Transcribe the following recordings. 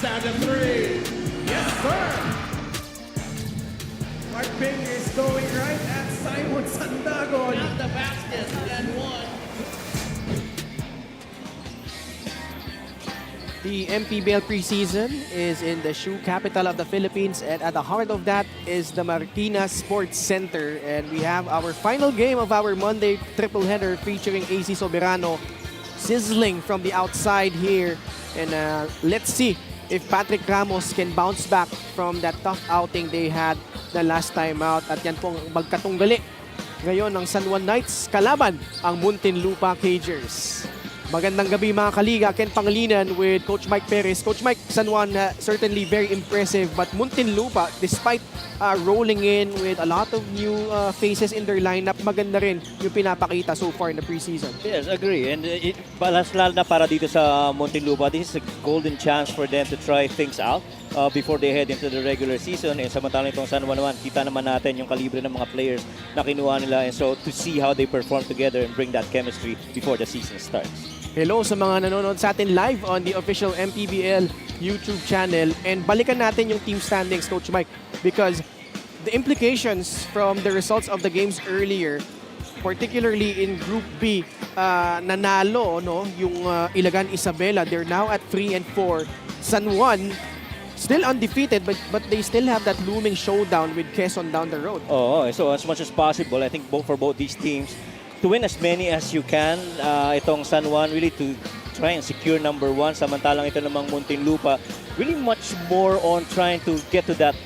and a three. Yes, sir. Mark Bing is going right at Simon Sandagon. At the basket and one. The MPBL preseason is in the shoe capital of the Philippines, and at the heart of that is the Marikina Sports Center. And we have our final game of our Monday triple header featuring AC Soberano sizzling from the outside here. And let's see if Patrick Ramos can bounce back from that tough outing they had the last time out. At yan pong magkatunggali ngayon ng San Juan Knights kalaban ang Muntinlupa Cagers. Magandang gabi mga kaliga. Ken Pangilinan with Coach Mike Perez. Coach Mike, San Juan certainly very impressive, but Muntinlupa, despite rolling in with a lot of new faces in their lineup, maganda rin yung pinapakita so far in the preseason. Yes, agree. And lalo na para dito sa Muntinlupa, this is a golden chance for them to try things out before they head into the regular season. And samantalang itong San Juan naman, kita naman natin yung kalibre ng mga players na kinuha nila. And so to see how they perform together and bring that chemistry before the season starts. Hello sa mga nanonood sa atin live on the official MPBL YouTube channel. And balikan natin yung team standings, Coach Mike, because the implications from the results of the games earlier, particularly in Group B, nanalo no, yung Ilagan Isabela. They're now at 3 and 4. San Juan, still undefeated, but they still have that looming showdown with Quezon down the road. Oh, so as much as possible, I think for both these teams, to win as many as you can, itong San Juan really to try and secure number 1. Samantalang ito namang Muntinlupa, really much more on trying to get to that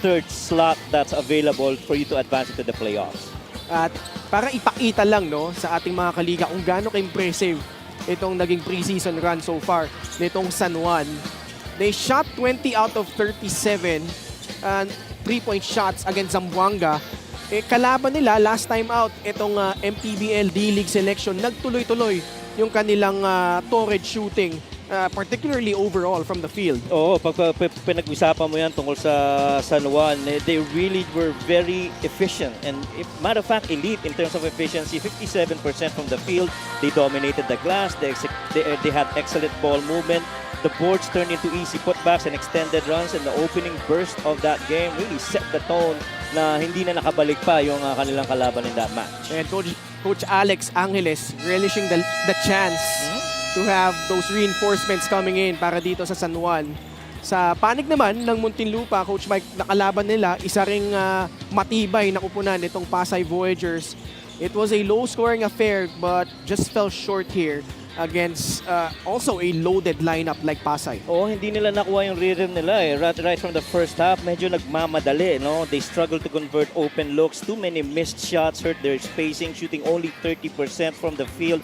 third slot that's available for you to advance into the playoffs. At para ipakita lang no sa ating mga kaliga kung gaano ka-impressive itong naging preseason run so far nitong San Juan. They shot 20 out of 37 3-point shots against Zamboanga. Kalaban nila last time out itong MPBL D-League selection, nagtuloy-tuloy yung kanilang torrid shooting, particularly overall from the field. Oo, pag pinag-usapan mo yan tungkol sa San Juan, they really were very efficient. And matter of fact, elite in terms of efficiency, 57% from the field. They dominated the glass, they had excellent ball movement. The boards turned into easy putbacks and extended runs, and the opening burst of that game really set the tone na hindi na nakabalik pa yung kanilang kalaban in that match. And Coach Alex Angeles relishing the chance to have those reinforcements coming in para dito sa San Juan. Sa panig naman ng Muntinlupa, Coach Mike, nakalaban nila isa ring matibay na kupunan itong Pasay Voyagers. It was a low-scoring affair but just fell short here against also a loaded lineup like Pasay. Oo, hindi nila nakuha yung rhythm nila eh. Right from the first half, medyo nagmamadali, no? They struggled to convert open looks. Too many missed shots hurt their spacing, shooting only 30% from the field.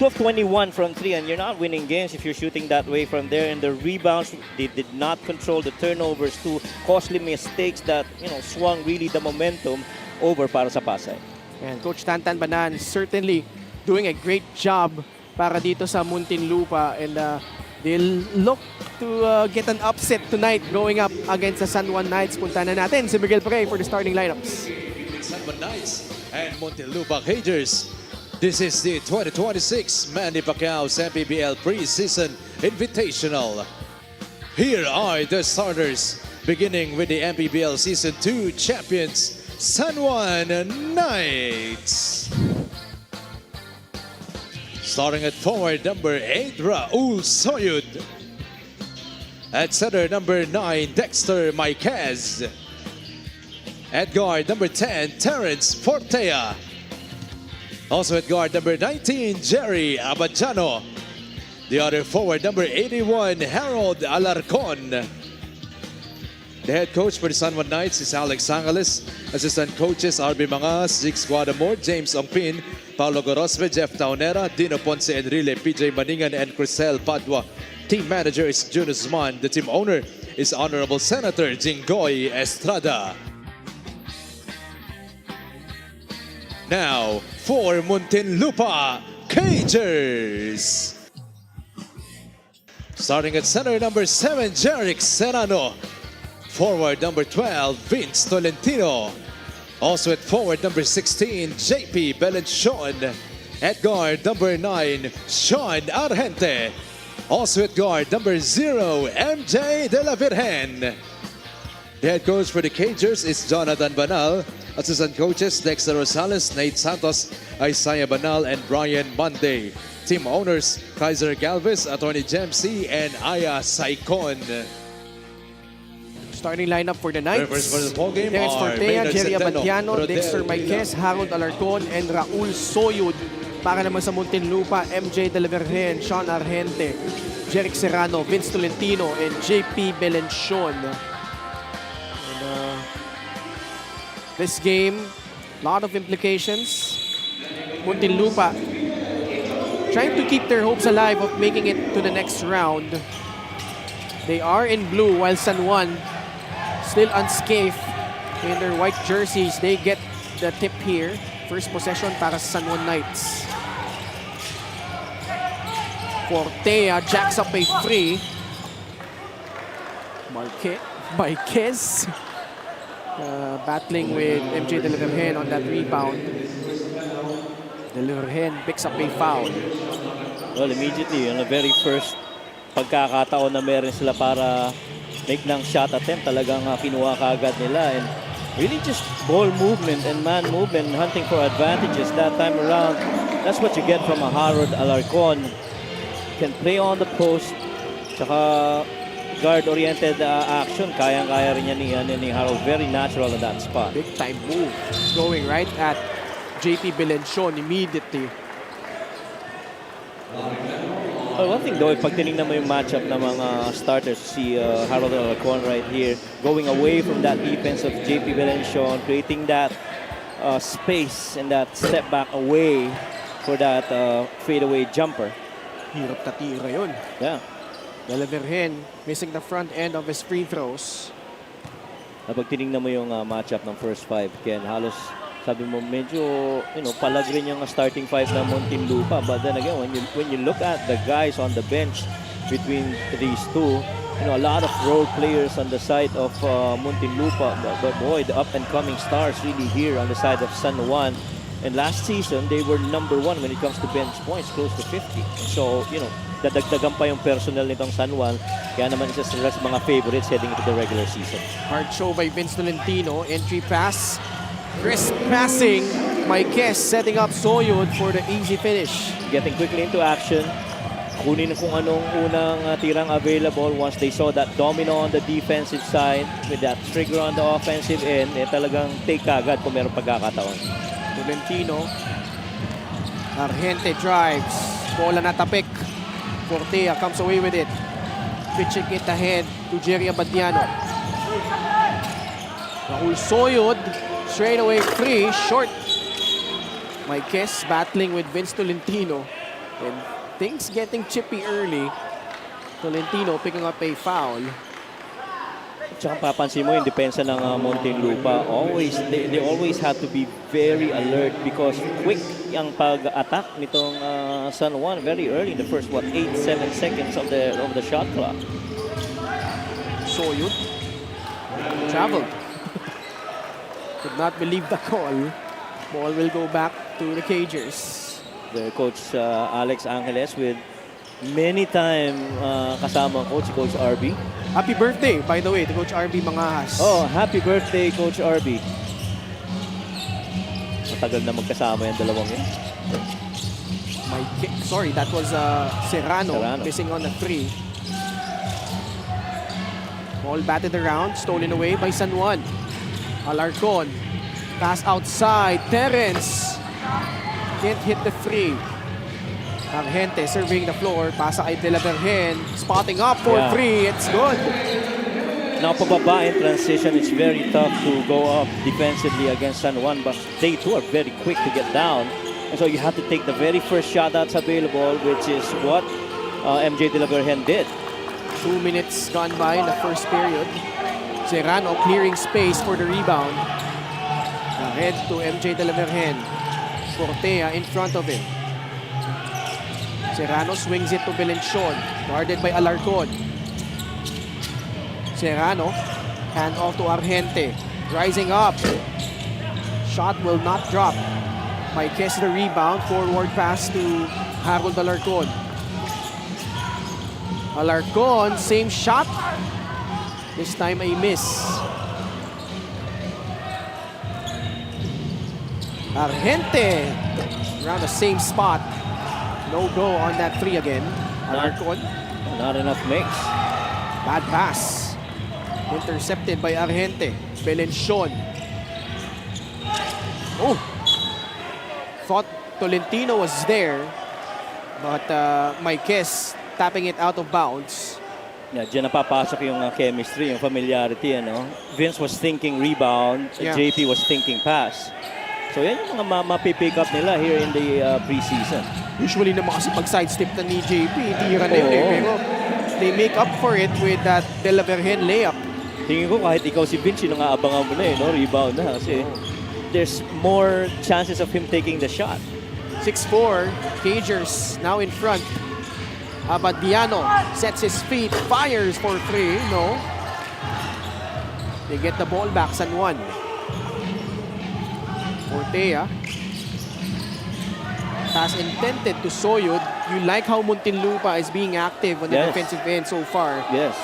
12-21 from 3, and you're not winning games if you're shooting that way from there. And the rebounds, they did not control the turnovers. Two costly mistakes that, swung really the momentum over para sa Pasay. And Coach Tantan Banan certainly doing a great job para dito sa Muntinlupa, and they'll look to get an upset tonight going up against the San Juan Knights. Punta na natin si Miguel Prey for the starting lineups. San Juan Knights and Muntinlupa Cagers. This is the 2026 Manny Pacquiao's MPBL preseason invitational. Here are the starters, beginning with the MPBL Season 2 champions, San Juan Knights. Starting at forward, number 8, Raul Soyud. At center, number 9, Dexter Maiquez. At guard, number 10, Terrence Fortea. Also at guard, number 19, Jerry Abadjano. The other forward, number 81, Harold Alarcon. The head coach for the San Juan Knights is Alex Angeles. Assistant coaches, RB Mangas, Zix Guadamor, James Ompin, Paulo Gorospe, Jeff Taunera, Dino Ponce Enrile, PJ Maningan, and Crisel Padua. Team manager is Jun Usman. The team owner is Honorable Senator Jinggoy Estrada. Now, for Muntinlupa Cagers. Starting at center, number 7, Jerick Serrano. Forward, number 12, Vince Tolentino. Also at forward, number 16, JP Belenchon. At guard, number 9, Sean Argente. Also at guard, number 0, MJ De La Virgen. The head coach for the Cagers is Jonathan Banal. Assistant coaches, Dexter Rosales, Nate Santos, Isaiah Banal, and Brian Monday. Team owners, Kaiser Galvez, Attorney Jem C, and Aya Saicon. Starting lineup for the Knights. Reverse for the ball game Terence are Fortea, Maynard Jerry Centeno, Abadiano, Rodel Dexter Maiquez, Harold Alarcon, and Raul Soyud. Para naman sa Muntinlupa, MJ De La Virgen, Sean Argente, Jeric Serrano, Vince Tolentino, and JP Belencion. And, this game, a lot of implications. Muntinlupa trying to keep their hopes alive of making it to the next round. They are in blue while San Juan still unscathed in their white jerseys. They get the tip here. First possession para sa San Juan Knights. Fortea jacks up a free. Maiquez battling with MJ De La Virgen on that rebound. De La Virgen picks up a foul. Well, immediately, on the very first pagkakataon na meron sila para make ng shot attempt, talagang kinuha kaagad nila. And really just ball movement and man movement, hunting for advantages that time around. That's what you get from a Harold Alarcon. Can play on the post, tsaka guard-oriented action. Kayang-kaya rin yan ni Harold. Very natural in that spot. Big time move. Going right at JP Belencion immediately. Well, one thing though, pag tinignan mo yung matchup ng mga starters, si Harold Alarcon right here, going away from that defense of JP Belencion, creating that space and that step back away for that fadeaway jumper. Hirap na tira yun. Yeah. De La Virgen missing the front end of his free throws. Pag tinignan mo yung matchup ng first five, Ken, halos sabi mo medyo palag rin yung starting five ng Muntinlupa. But then again, when you look at the guys on the bench between these two, a lot of role players on the side of Muntinlupa. But boy, the up and coming stars really here on the side of San Juan. And last season, they were #1 when it comes to bench points, close to 50. So, dadagdagan pa yung personnel nitong San Juan. Kaya naman isa sila sa mga favorites heading into the regular season. Hard show by Vince Tolentino. Entry pass. Crisp passing. Maiquez setting up Soyud for the easy finish. Getting quickly into action. Kunin kung anong unang tirang available once they saw that domino on the defensive side with that trigger on the offensive end. Talagang take agad kung meron pagkakataon. Tolentino. Argente drives. Bola natapik. Fortea comes away with it. Pitching it ahead to Jerry Abadiano. Raul Soyud. Straight away free. Short. Maiquez battling with Vince Tolentino. And things getting chippy early. Tolentino picking up a foul. Tsaka papansin mo yung depensa ng Muntinlupa. They always have to be very alert because quick yung pag-attack nitong San Juan very early in the first 8-7 seconds of the shot clock. Soyud traveled. Could not believe the call. Ball will go back to the Cagers. The coach Alex Angeles with many time kasama Coach RB. Happy birthday, by the way, to Coach RB Mangahas. Oh, happy birthday, Coach RB. Matagal na magkasama yung dalawang yun. Sorry, that was Serrano missing on the 3. Ball batted around, stolen away by San Juan. Alarcon, pass outside, Terence. Can't hit the 3. Argente serving the floor, pasa kay De La Virgen, spotting up for 3, it's good. Now, pababa in transition, it's very tough to go up defensively against San Juan, but they too are very quick to get down. And so you have to take the very first shot that's available, which is what MJ De La Virgen did. 2 minutes gone by in the first period. Serrano clearing space for the rebound. Ahead to MJ De La Virgen. Fortea in front of him. Serrano swings it to Belencion, guarded by Alarcon. Serrano, hand off to Argente, rising up. Shot will not drop. Maiquez the rebound, forward pass to Harold Alarcon. Alarcon, same shot. This time a miss. Argente around the same spot. No go on that three again. Alarcon, Not enough mix. bad pass. Intercepted by Argente. Belencion. Oh! Thought Tolentino was there, but Marquez tapping it out of bounds. Yeah, dyan napapasok yung chemistry, yung familiarity. Ano? Vince was thinking rebound, Yeah. JP was thinking pass. So yan yung mga mapipick up nila here in the preseason. Usually naman kasi pag sidestep na ni JP, tira na yun eh. Oo. Pero they make up for it with that De La Virgen layup. Tingin ko kahit ikaw si Vince, yung aabangan mo na no? Rebound na kasi there's more chances of him taking the shot. 6'4", Cagers now in front. Abadiano sets his feet, fires for three. No. They get the ball back, San Juan. Ortea. Pass intended to Soyud. You like how Muntinlupa is being active on the Yes. defensive end so far. Yes.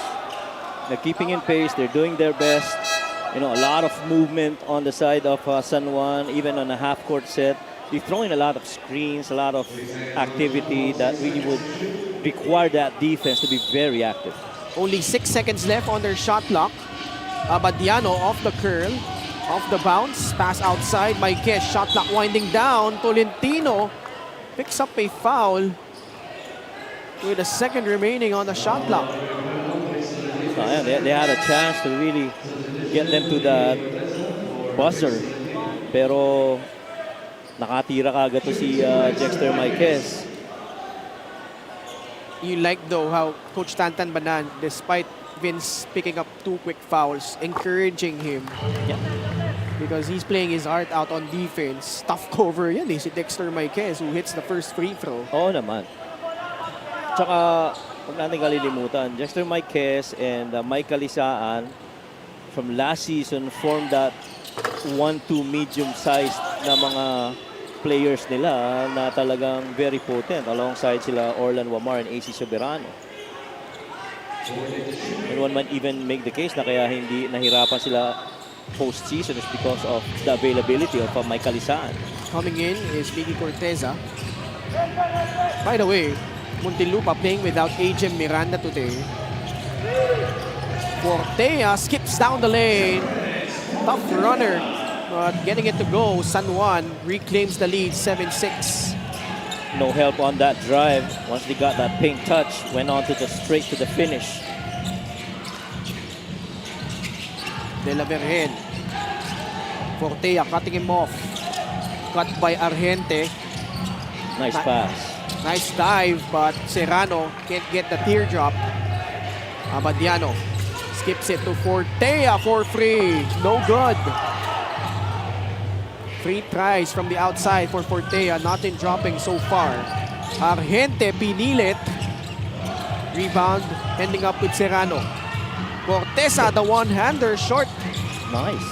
They're keeping in pace. They're doing their best. You know, a lot of movement on the side of San Juan, even on a half-court set. They're throwing a lot of screens, a lot of activity that really would require that defense to be very active. Only 6 seconds left on their shot clock. Abadiano off the curl, off the bounce, pass outside. Marquez, shot clock winding down. Tolentino picks up a foul with a second remaining on the shot clock. So, ayan, they had a chance to really get them to the buzzer. Pero nakatira kagad to si Dexter Marquez. You like though how Coach Tantan Banan, despite Vince picking up 2 quick fouls, encouraging him. Yeah. Because he's playing his heart out on defense. Tough cover yan eh, si Dexter Marquez who hits the first free throw. Oo naman. Tsaka, huwag natin kalilimutan, Dexter Marquez and Mike Calisaan from last season formed that 1-2 medium-sized na mga players nila na talagang very potent alongside sila Orlan Wamar and AC Soberano. And one might even make the case na kaya hindi nahirapan sila postseason is because of the availability of Mike Calisaan. Coming in is Miggy Corteza. By the way, Muntinlupa playing without Ajem Miranda today. Cortea skips down the lane. Tough runner, but getting it to go. San Juan reclaims the lead, 7-6. No help on that drive. Once they got that paint touch, went on to the straight to the finish. De La Virgen. Cortea cutting him off. Cut by Argente. Nice pass. Nice dive, but Serrano can't get the teardrop. Abadiano skips it to Fortea for free. No good. 3 tries from the outside for Fortea. Nothing dropping so far. Argente pinilit. Rebound ending up with Serrano. Corteza, the one-hander, short. Nice.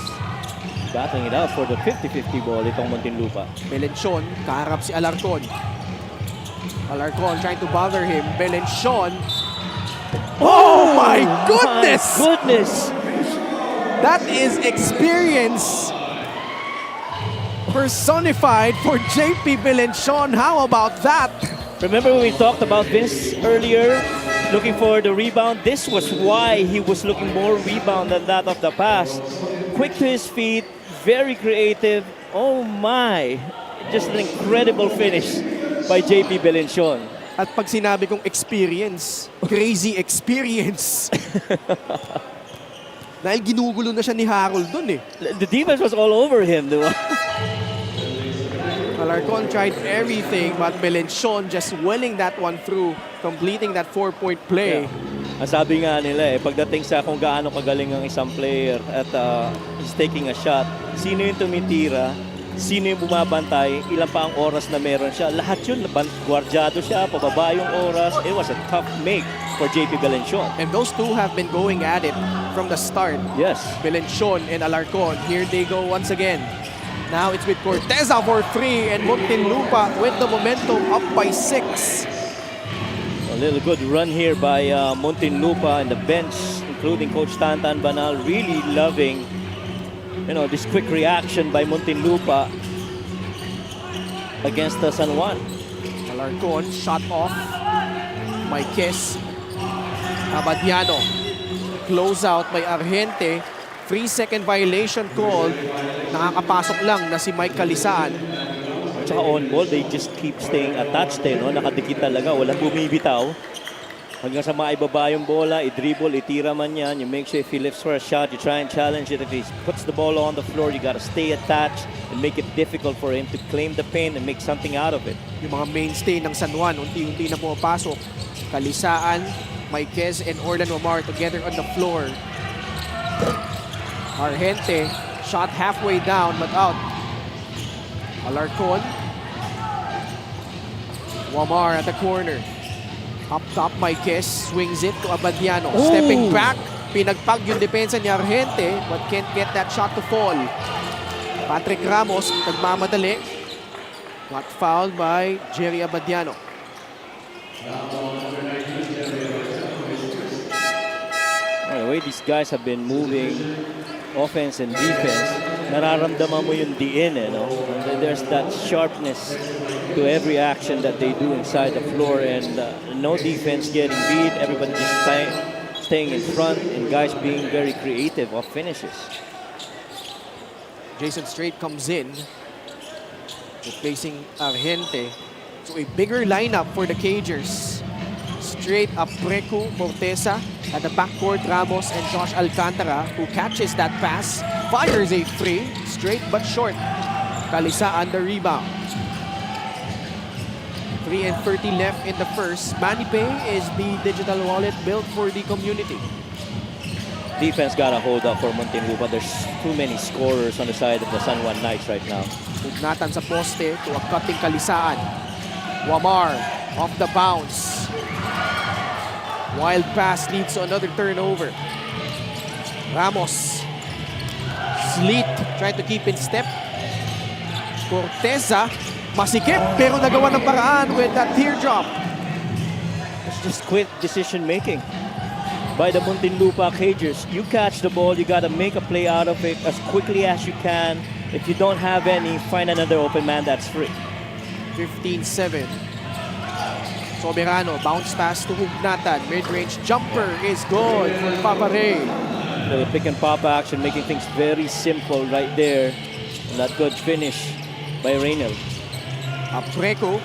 Battling it out for the 50-50 ball itong Muntinlupa. Belencion, kaharap si Alarcon. Alarcon trying to bother him. Belencion. Oh my goodness! My goodness! That is experience personified for JP Belencion. How about that? Remember when we talked about Vince earlier, looking for the rebound? This was why he was looking more rebound than that of the past. Quick to his feet, very creative. Oh my! Just an incredible finish by JP Belencion. At pag sinabi kong experience, crazy experience. Dahil ginugulo na siya ni Harold dun eh. The defense was all over him, di ba? Alarcon tried everything, but Belencion just willing that one through, completing that 4-point play. Ang sabi nga nila pagdating sa kung gaano kagaling ang isang player at he's taking a shot, sino yung tumitira, sino yung bumabantay, ilan pa ang oras na meron siya. Lahat yun, gwardyado siya, pababa yung oras. It was a tough make for JP Belencion. And those two have been going at it from the start. Yes. Belencion and Alarcon. Here they go once again. Now it's with Corteza for 3 and Muntinlupa with the momentum up by 6. Well, little good run here by Muntinlupa and the bench, including Coach Tantan Banal, really loving, this quick reaction by Muntinlupa against San Juan. Alarcon, shot off. Marquez. Abadiano. Close out by Argente. 3-second violation called. Nakakapasok lang na si Mike Calisaan. Tsaka on ball, they just keep staying attached no? Nakadikit talaga, walang bumibitaw. Hanggang sa maibaba yung bola, i-dribble, itira man yan. You make sure if he lifts for a shot, you try and challenge it. If he puts the ball on the floor, you gotta stay attached and make it difficult for him to claim the paint and make something out of it. Yung mga mainstay ng San Juan, unti-unti na pumapasok. Calisaan, Marquez, and Orlan Omar together on the floor. Argente, shot halfway down but out. Alarcon. Wamar at the corner. Up top, Marquez swings it to Abadiano. Ooh. Stepping back, pinagpag yung depensa ni Argente but can't get that shot to fall. Patrick Ramos, nagmamadali. Got fouled by Jerry Abadiano. The way these guys have been moving, offense and defense, nararamdaman mo yung diin, no? And there's that sharpness to every action that they do inside the floor, and no defense getting beat, everybody just staying in front, and guys being very creative of finishes. Jason Strait comes in, replacing Argente. So a bigger lineup for the Cagers. Strait, Aprecu, Morteza. At the backcourt, Ramos and Josh Alcantara, who catches that pass, fires a free, straight but short. Calisaan the rebound. 3:30 left in the first. MoneyPay is the digital wallet built for the community. Defense got to hold up for Muntinlupa. There's too many scorers on the side of the San Juan Knights right now. Ugnatan sa poste to a cutting Calisaan. Wamar off the bounce. Wild pass leads to another turnover. Ramos. Sleet trying to keep in step. Corteza. Masikip pero nagawa ng paraan with that teardrop. It's just quick decision making by the Muntinlupa Cagers. You catch the ball, you got to make a play out of it as quickly as you can. If you don't have any, find another open man that's free. 15-7. Soberano, bounce pass to Hugnatan. Mid-range jumper is good for Papare. The pick and pop action, making things very simple right there. And that good finish by Reynolds. Apreco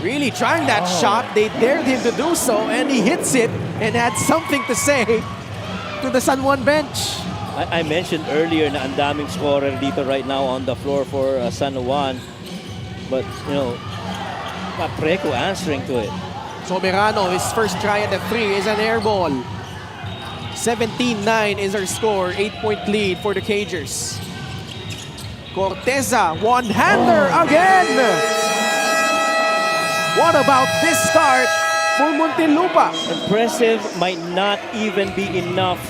really trying that shot. They dared him to do so, and he hits it and had something to say to the San Juan bench. I mentioned earlier na ang daming scorer dito right now on the floor for San Juan. But, Apreco answering to it. Soberano, his first try at the three is an air ball. 17-9 is our score. 8-point lead for the Cagers. Corteza, one-hander again! What about this start for Muntinlupa? Impressive might not even be enough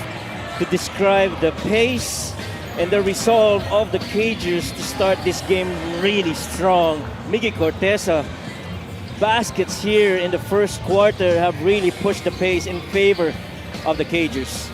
to describe the pace and the resolve of the Cagers to start this game really strong. Miggy Corteza, baskets here in the first quarter have really pushed the pace in favor of the Cagers.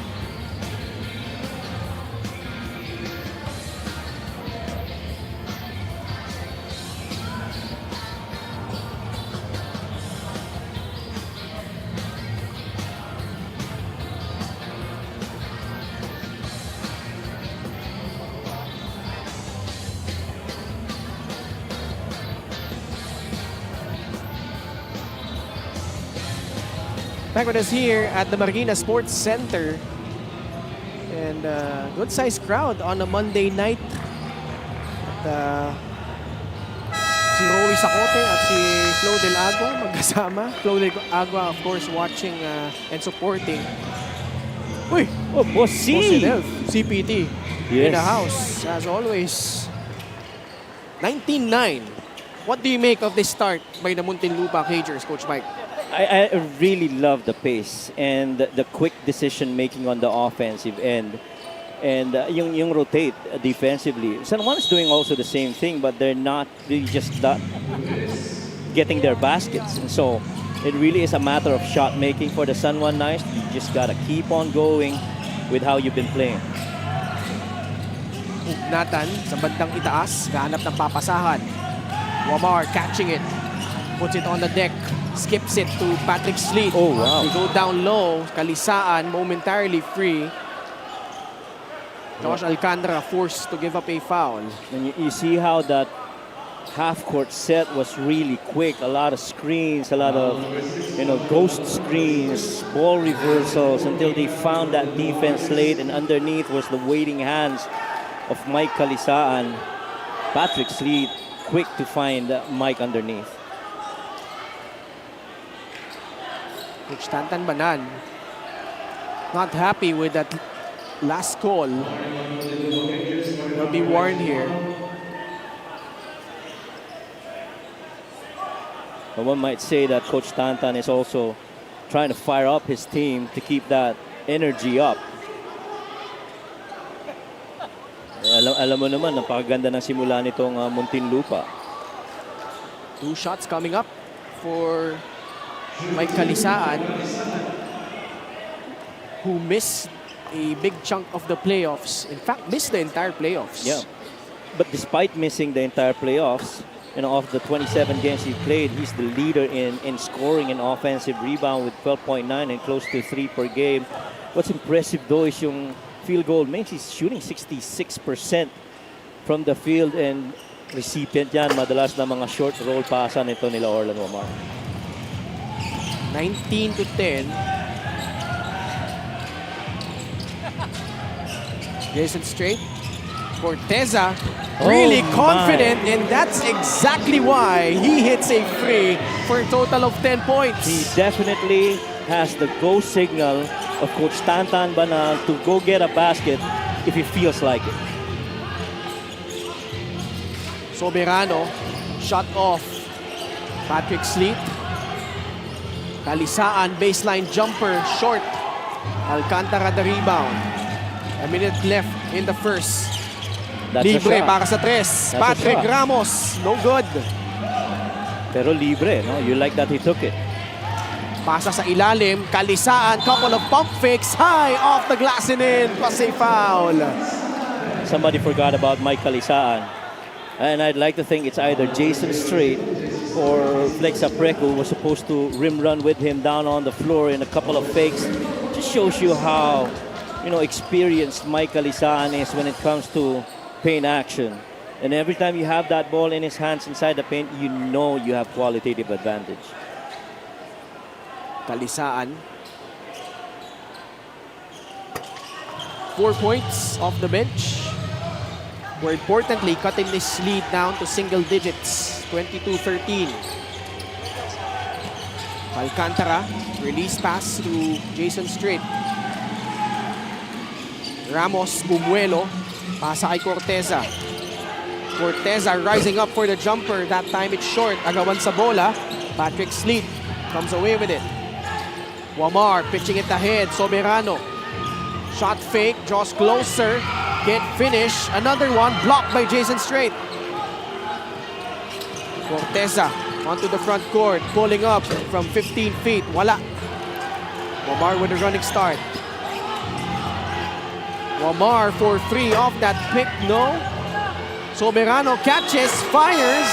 Back with us here at the Marikina Sports Center. And good-sized crowd on a Monday night. At, si Roy Sacote at si Flo Del Agua magkasama. Flo Del Agua, of course, watching and supporting. Uy! Oh, Bossy! CPT in the house, as always. 19-9. What do you make of this start by the Muntinlupa Cagers, Coach Mike? I really love the pace and the quick decision making on the offensive end, and yung rotate defensively. San Juan is doing also the same thing, but they're just not getting their baskets. And so It really is a matter of shot making for the San Juan Knights. You just gotta keep on going with how you've been playing. Ugnatan sa bandang itaas, kahanap ng papasahan. Wamar catching it, puts it on the deck, skips it to Patrick Sleet. Oh, wow. They go down low, Kalisaan momentarily free. Josh Alcantara forced to give up a foul. And you see how that half-court set was really quick. A lot of screens, a lot of ghost screens, ball reversals until they found that defense late, and underneath was the waiting hands of Mike Kalisaan. Patrick Sleet quick to find Mike underneath. Coach Tantan Banan not happy with that last call. Will be warned here. But one might say that Coach Tantan is also trying to fire up his team to keep that energy up. Alam mo naman, napakaganda ng simula nitong Muntinlupa. 2 shots coming up for Mike Kalisaan, who missed a big chunk of the playoffs. In fact, missed the entire playoffs. Yeah. But despite missing the entire playoffs, of the 27 games he played, he's the leader in scoring and offensive rebound with 12.9 and close to 3 per game. What's impressive though is yung field goal makes. He's shooting 66% from the field, and recipient yan madalas na mga short roll pasa nito nila Orlan Wamar. 19-10. Jason Straight. Corteza really confident, and that's exactly why he hits a free for a total of 10 points. He definitely has the go signal of Coach Tantan Banal to go get a basket if he feels like it. Soberano, shot off. Patrick Sleet. Kalisaan, baseline jumper, short. Alcantara the rebound. A minute left in the first. That's a Libre shot. para sa tres. That's a Patrick shot. Ramos, no good. Pero libre, no? You like that he took it. Pasa sa ilalim, Kalisaan, couple of pump fakes, high off the glass and in, plus a foul. Somebody forgot about Mike Kalisaan. And I'd like to think it's either Jason Strait or Flex Apreco who was supposed to rim run with him down on the floor in a couple of fakes. Just shows you how, experienced Mike Kalisaan is when it comes to paint action. And every time you have that ball in his hands inside the paint, you know you have qualitative advantage. Kalisaan. 4 points off the bench. More importantly, cutting this lead down to single digits, 22-13. Alcantara, release pass to Jason Strait. Ramos, Bumuelo, pasa kay Corteza. Corteza rising up for the jumper. That time it's short. Agawan sa bola. Patrick Sleet comes away with it. Wamar pitching it ahead. Soberano. Shot fake. Draws closer. Can't finish. Another one blocked by Jason Strait. Corteza onto the front court. Pulling up from 15 feet. Wala. Wamar with a running start. Wamar for 3 off that pick. No. Soberano catches, fires.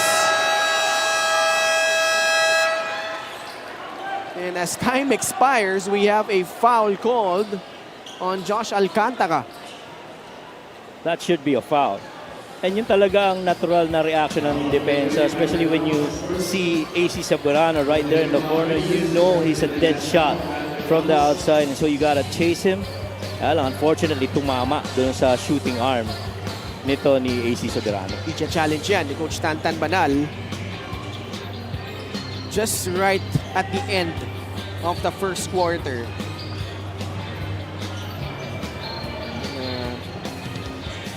And as time expires, we have a foul called on Josh Alcantara. That should be a foul. And yun talaga ang natural na reaction ng depensa, especially when you see AC Soberano right there in the corner. You know he's a dead shot from the outside, and so you gotta chase him. Unfortunately, tumama dun sa shooting arm nito ni AC Soberano. I-challenge yan ni Coach Tantan Banal. Just right at the end of the first quarter.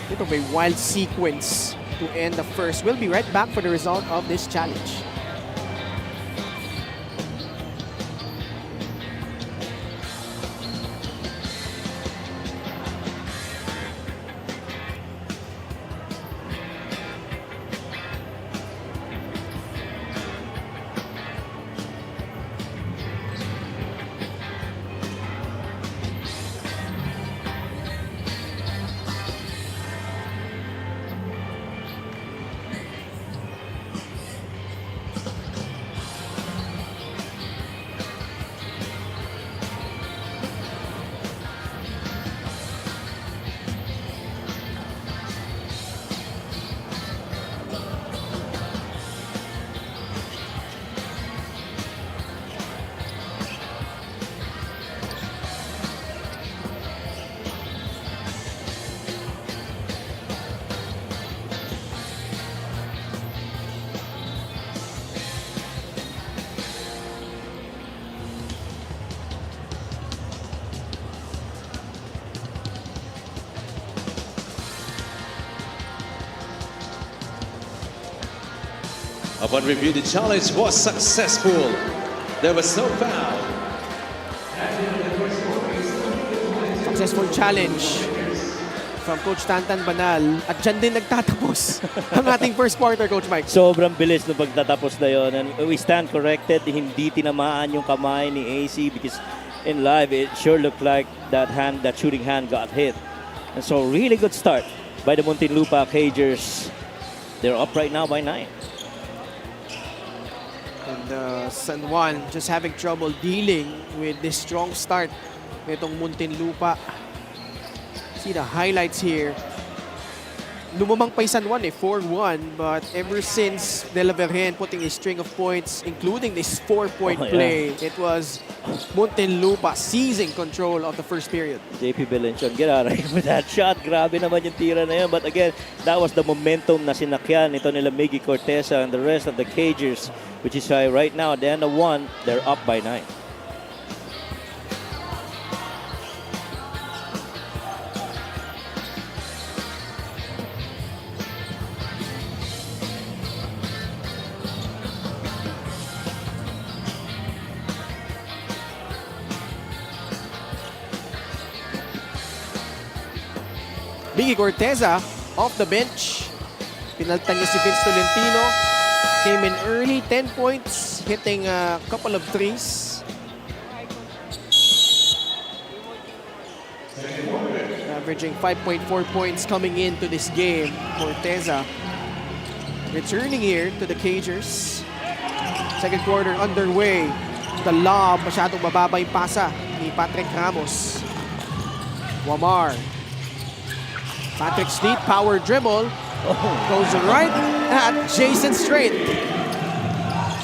Bit of a wild sequence to end the first. We'll be right back for the result of this challenge. Upon review, the challenge was successful. There was no foul. Successful challenge from Coach Tantan Banal. At dyan din nagtatapos ang ating first quarter, Coach Mike. Sobrang bilis nung pagtatapos na yun. And we stand corrected. Hindi tinamaan yung kamay ni AC because in live, it sure looked like that shooting hand got hit. And so really good start by the Muntinlupa Cagers. They're up right now by 9. And San Juan just having trouble dealing with this strong start nitong Muntinlupa. See the highlights here. Lumamang pa yung San Juan 4-1, but ever since De La Vergen putting a string of points, including this 4-point play, it was Muntinlupa seizing control of the first period. JP Belenchon, get out of here with that shot. Grabe naman yung tira na yun. But again, that was the momentum na sinakyan nito nila Miggy Corteza and the rest of the Cagers, which is why right now at the end of 1, they're up by 9. Miggy Corteza off the bench. Pinaltan niya si Vince Tolentino. Came in early, 10 points, hitting a couple of threes. Averaging 5.4 points coming into this game. Corteza returning here to the Cagers. Second quarter underway. The lob, masyadong mababa yung pasa ni Patrick Ramos. Wamar. Patrick Sleet, power dribble. Goes right at Jason Strait.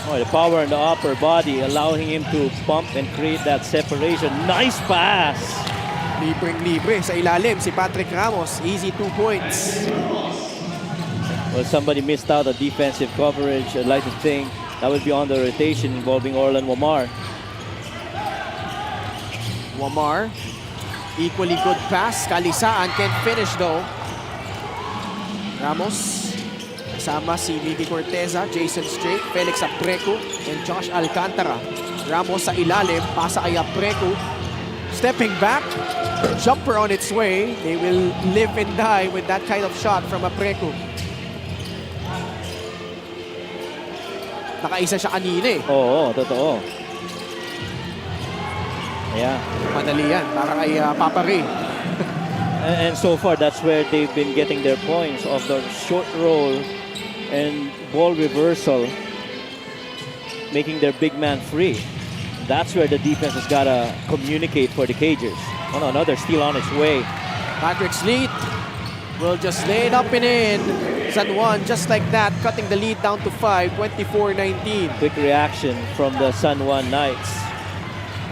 Oh, the power in the upper body allowing him to bump and create that separation. Nice pass! Libreng-libre sa ilalim si Patrick Ramos. Easy 2 points. Well, somebody missed out on defensive coverage. I'd like to think that would be on the rotation involving Orlan Wamar. Wamar. Equally good pass. Kalisaan can't finish though. Ramos. Kasama si Miggy Corteza, Jason Strait, Felix Apreco, and Josh Alcantara. Ramos sa ilalim. Pasa kay Apreco. Stepping back. Jumper on its way. They will live and die with that kind of shot from Apreco. Nakaisa siya kanina eh. Oo, totoo. Yeah. Madali yan. Para kay Papa Ray. And so far, that's where they've been getting their points of the short roll and ball reversal, making their big man free. That's where the defense has got to communicate for the Cagers. Oh no, another steal on its way. Patrick Sleet will just lay it up and in. San Juan, just like that, cutting the lead down to 5, 24-19. Quick reaction from the San Juan Knights.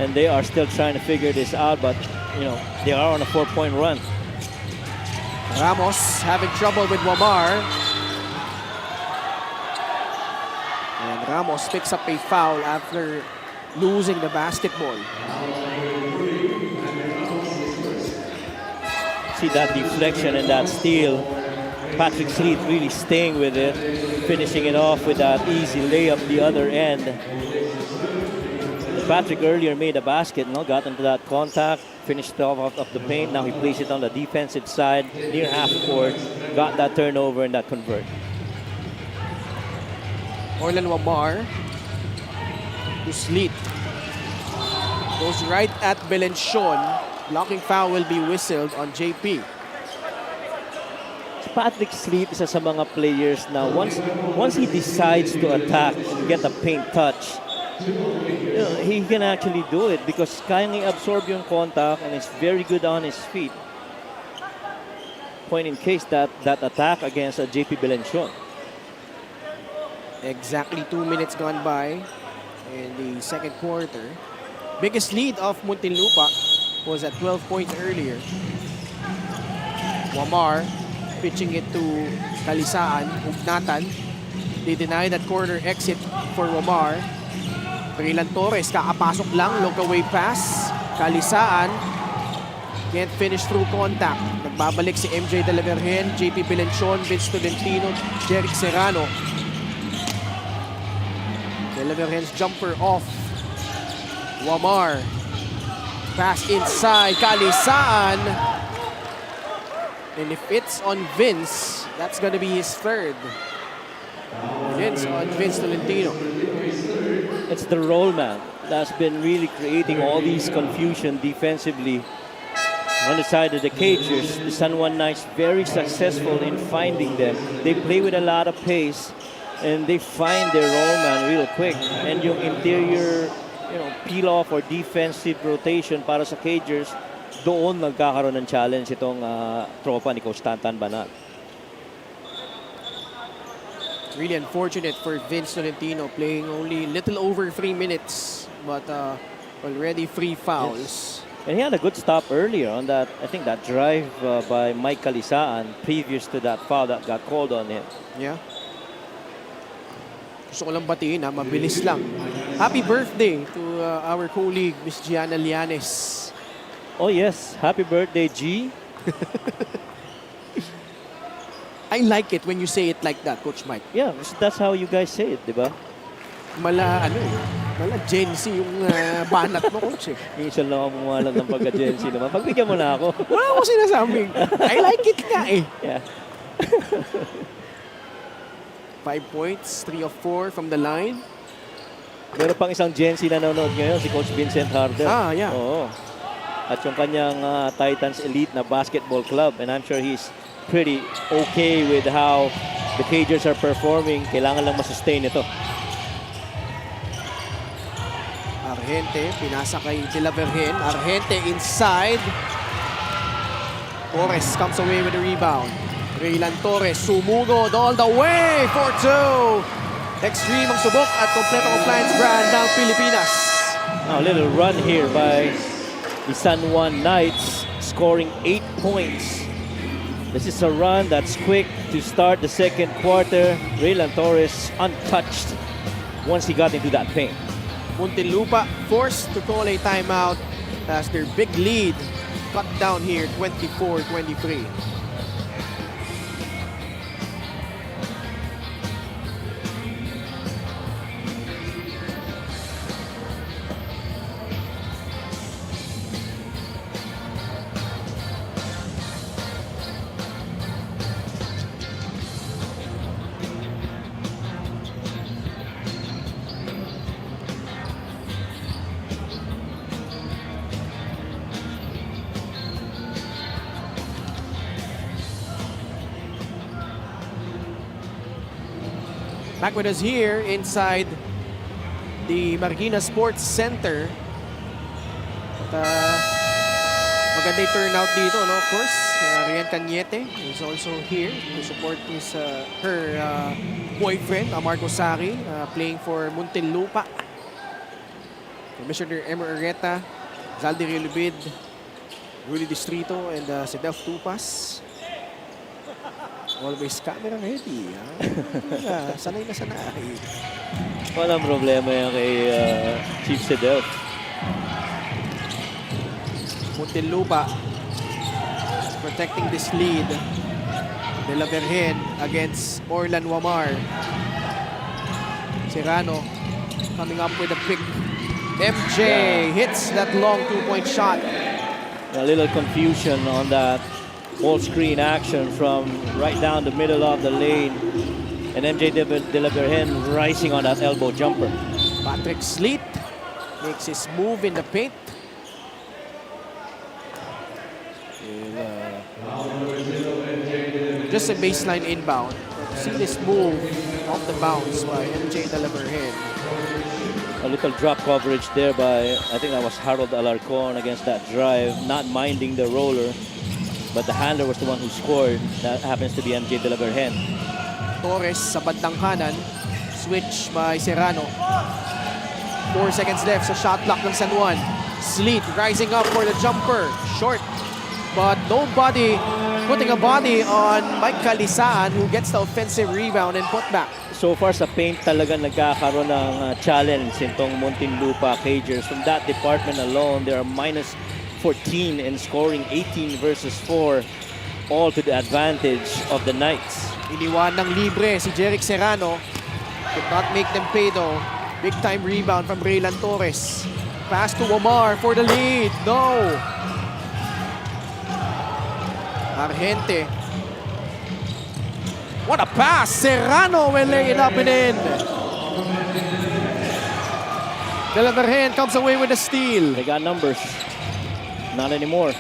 And they are still trying to figure this out, but, you know, they are on a 4-point run. Ramos having trouble with Wamar. And Ramos picks up a foul after losing the basketball. See that deflection and that steal. Patrick Sleet really staying with it, finishing it off with that easy layup the other end. Patrick earlier made a basket, got into that contact, finished off of the paint. Now he placed it on the defensive side, near half court, got that turnover and that convert. Orlan Wamar to Sleet. Goes right at Belenchon. Blocking foul will be whistled on JP. Patrick Sleet isa sa mga players na once he decides to attack and get a paint touch, he can actually do it because kayang i-absorb yung contact and is very good on his feet. Point in case that attack against JP Belenchon. Exactly 2 minutes gone by in the second quarter. Biggest lead of Muntinlupa was at 12 points earlier. Wamar pitching it to Kalisaan, Ugnatan. They deny that corner exit for Wamar. Rilan Torres, kakapasok lang, look-away pass. Kalisaan, can't finish through contact. Nagbabalik si MJ De La Vergen, JP Belenchon, Vince Tolentino, Jeric Serrano. Delaverhen's jumper off. Wamar. Pass inside. Kalisaan. And if it's on Vince, that's going to be his third. Vince on Vince Tolentino. It's the roll man that's been really creating all these confusion defensively on the side of the Cagers. The San Juan Knights very successful in finding them. They play with a lot of pace and they find their roll man real quick. And yung interior, peel off or defensive rotation para sa Cagers, doon nagkakaroon ng challenge itong tropa ni Coach Tantan Banat. Really unfortunate for Vince Tolentino, playing only little over 3 minutes, but already 3 fouls. Yes. And he had a good stop earlier on that, I think that drive by Mike Kalisaan previous to that foul that got called on him. Yeah. Gusto ko lang batiin, mabilis lang. Happy birthday to our colleague, Miss Gianna Lianes. Oh yes, happy birthday, G. I like it when you say it like that, Coach Mike. Yeah, that's how you guys say it, di ba? Mala Gen Z yung banat mo, Coach. Minsan lang ako mumalag ng pagka-Gen Z naman. Pagbigyan mo na ako. Wala ako sinasabing. I like it nga eh. Yeah. 5 points, 3 of 4 from the line. Meron pang isang Gen Z na nanonood ngayon, si Coach Vincent Harder. Ah, yeah. Oo. At yung kanyang Titans Elite na basketball club. And I'm sure he's pretty okay with how the Cagers are performing. Kailangan lang masustain ito. Argente, pinasa kay Delaverhen. Argente inside. Torres comes away with the rebound. Raylan Torres sumugod all the way for 2. Extreme ang subok at kompleto compliance brand ng Pilipinas. A little run here by the San Juan Knights, scoring 8 points. This is a run that's quick to start the second quarter. Raylan Torres untouched once he got into that paint. Muntinlupa forced to call a timeout as their big lead cut down here, 24-23. Back with us here inside the Marikina Sports Center. At maganda yung turnout dito, no? Of course, Rian Cañete is also here to support her boyfriend, Marco Sari, playing for Muntinlupa. Commissioner Emer Arreta, Zaldi Relubid, Rudy Distrito, and si Delf Tupas. Always camera ready. Sanay na sanay. Walang problema yan kay Chief Sedel. Muntinlupa protecting this lead. Delaverhen against Orlan Wamar. Serrano coming up with a pick. MJ hits that long 2-point shot. A little confusion on that ball screen action from right down the middle of the lane. And MJ Delaverhen rising on that elbow jumper. Patrick Sleet makes his move in the paint. Just a baseline inbound. But see this move off the bounce by MJ Delaverhen. A little drop coverage there by, I think that was Harold Alarcon against that drive, not minding the roller. But the handler was the one who scored. That happens to be MJ Delaverhen. Torres sa bandang kanan. Switch by Serrano. 4 seconds left sa shot clock ng San Juan. Sleet rising up for the jumper. Short. But nobody putting a body on Mike Kalisaan, who gets the offensive rebound and put back. So far sa paint talaga nagkakaroon ng challenge itong Muntinlupa Cagers. From that department alone, they are minus 14 and scoring 18 versus 4, all to the advantage of the Knights. Iniwan ng libre si Jeric Serrano. Could not make them pay though. Big time rebound from Raylan Torres. Pass to Omar for the lead. No. Argente. What a pass. Serrano will lay it up and in. De La Vergen comes away with a steal. They got numbers. Not anymore.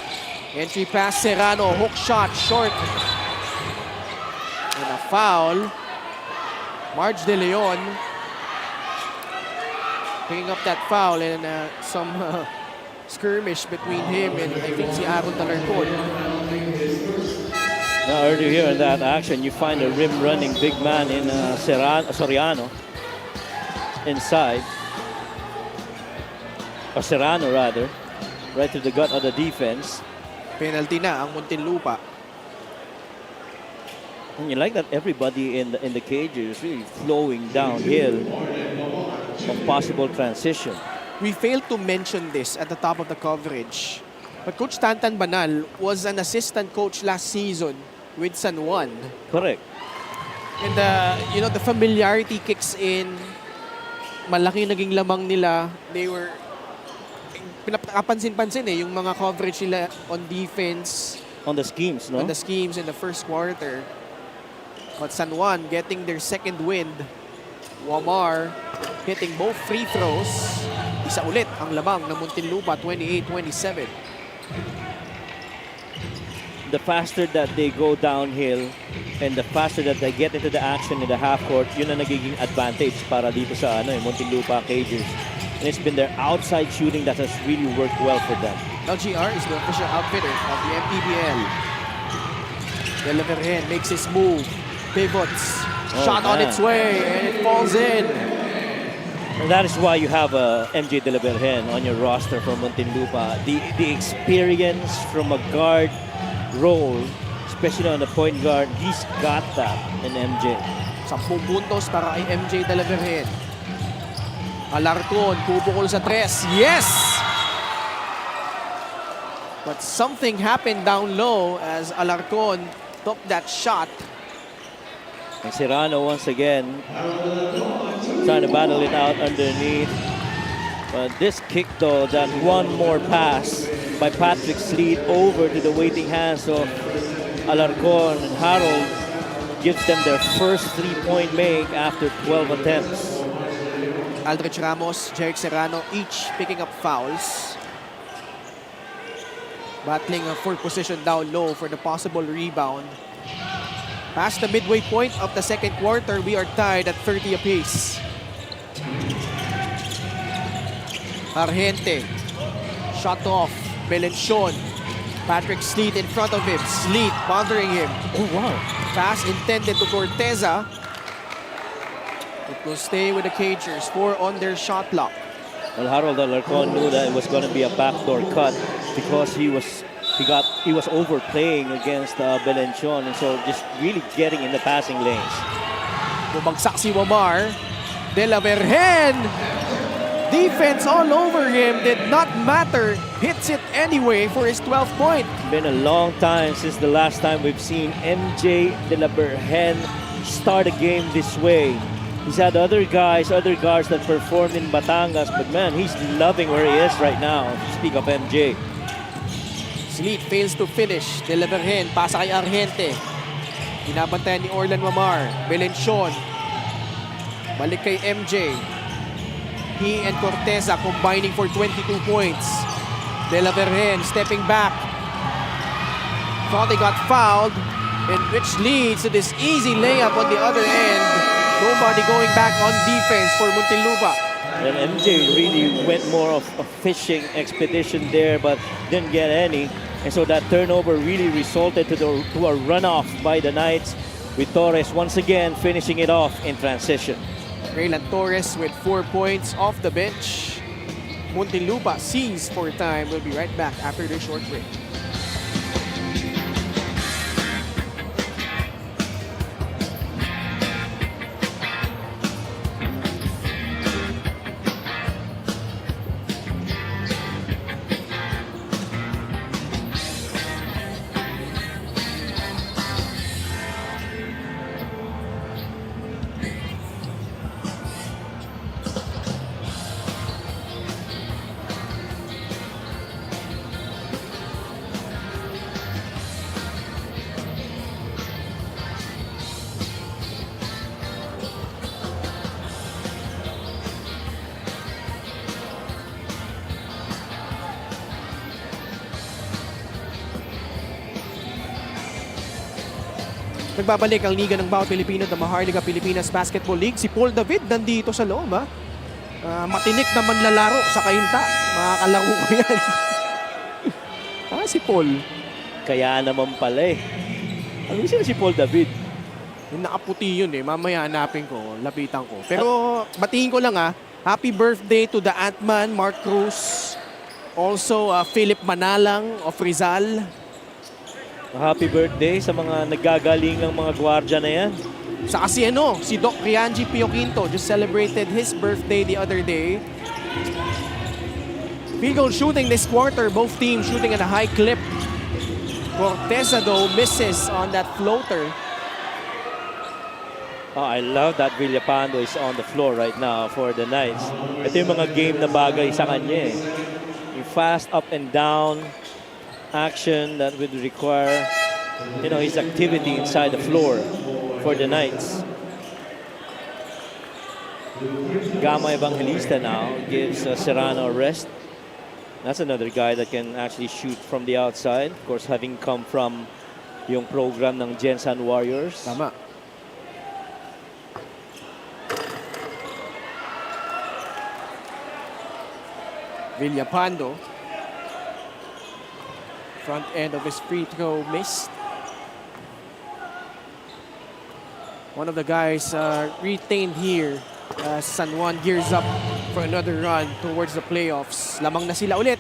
Entry pass, Serrano, hook shot, short. And a foul. Marge De Leon picking up that foul and some skirmish between him and I think si Aaron Talarcon. Now earlier here in that action, you find a rim running big man in Soriano inside. Or Serrano rather. Right to the gut of the defense. Penalty na ang Muntinlupa. And you like that everybody in the cage is really flowing downhill of possible transition. We failed to mention this at the top of the coverage. But Coach Tantan Banal was an assistant coach last season with San Juan. Correct. And you know, the familiarity kicks in. Malaki naging lamang nila. They were pinakapansin-pansin yung mga coverage nila on defense. On the schemes, no? On the schemes in the first quarter. But San Juan getting their second wind. Wamar hitting both free throws. Isa ulit ang lamang ng Muntinlupa, 28-27. The faster that they go downhill and the faster that they get into the action in the half court, yun ang nagiging advantage para dito sa Muntinlupa Cagers. And it's been their outside shooting that has really worked well for them. LGR is the official outfitter of the MPBL. De La Vergen makes his move, pivots, shot on its way, and it falls in. And that is why you have MJ De La Vergen on your roster for Muntinlupa. The experience from a guard role, especially on the point guard, he's got that in MJ. 10 puntos para kay MJ De La Vergen. Alarcon, pupukol sa tres. Yes! But something happened down low as Alarcon took that shot. And Serrano once again trying to battle it out underneath. But this kick though, that one more pass by Patrick Sleet over to the waiting hands of Alarcon and Harold gives them their first three-point make after 12 attempts. Aldrich Ramos, Jeric Serrano, each picking up fouls. Battling for position down low for the possible rebound. Past the midway point of the second quarter, we are tied at 30 apiece. Argente, shot off, Belencion. Patrick Sleet in front of him, Sleet bothering him. Oh wow. Pass intended to Corteza. It will stay with the Cagers, 4 on their shot clock. Well, Harold Alarcon knew that it was going to be a backdoor cut because he was overplaying against Belencion, and so just really getting in the passing lanes. Bumagsak si Wamar. De La Vergen. Defense all over him, did not matter. Hits it anyway for his 12th point. Been a long time since the last time we've seen MJ De La Vergen start a game this way. He's had other guards that performed in Batangas, but man, he's loving where he is right now. Speak of MJ. Sleet fails to finish. De La Vergen, pasa kay Argente. Binabantayan ni Orlan Wamar. Belencion. Balik kay MJ. He and Corteza combining for 22 points. De La Vergen stepping back. Thought they got fouled, and which leads to this easy layup on the other end. Nobody going back on defense for Muntinlupa. And MJ really went more of a fishing expedition there, but didn't get any. And so that turnover really resulted to a runoff by the Knights, with Torres once again finishing it off in transition. Raylan Torres with 4 points off the bench. Muntinlupa sees for time. We'll be right back after this short break. Nagbabalik ang Liga ng Bawat Pilipino at Maharlika Pilipinas Basketball League. Si Paul David nandito sa loob, ha? Matinik na manlalaro sa kainta. Mga kalaro ko yan. Si Paul. Kaya naman pala eh. Ano siya si Paul David? Yung nakaputi yun eh. Mamaya hanapin ko, lapitan ko. Pero batiin ko lang happy birthday to the Ant-Man, Mark Cruz. Also, Philip Manalang of Rizal. Happy birthday sa mga naggagaling ng mga gwardya na yan. Sa si Doc Rianji Pio Quinto just celebrated his birthday the other day. Field goal shooting this quarter, both teams shooting at a high clip. Corteza though misses on that floater. Oh, I love that Villapando is on the floor right now for the Knights. Ito yung mga game na bagay sa kanya eh. Yung fast up and down action that would require, his activity inside the floor for the Knights. Gama Evangelista now gives Serrano a rest. That's another guy that can actually shoot from the outside. Of course, having come from yung program ng Gensan Warriors. Tama. Villapando. Front end of his free throw missed. One of the guys retained here. San Juan gears up for another run towards the playoffs. Lamang na sila ulit.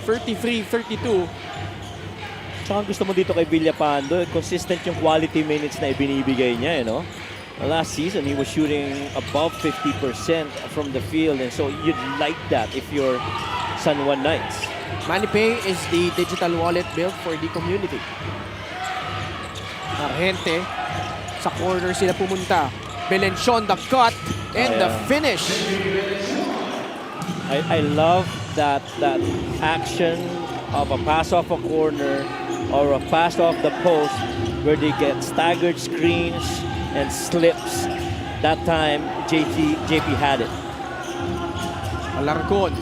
33-32. Tsaka gusto mo dito kay Villapando, consistent yung quality minutes na ibinibigay niya, Last season, he was shooting above 50% from the field, and so you'd like that if you're San Juan Knights. MoneyPay is the digital wallet built for the community. Argente, sa corner sila pumunta. Belenchon, the cut, and the finish. I love that action of a pass off a corner or a pass off the post where they get staggered screens and slips. That time, JP had it. Alarcon,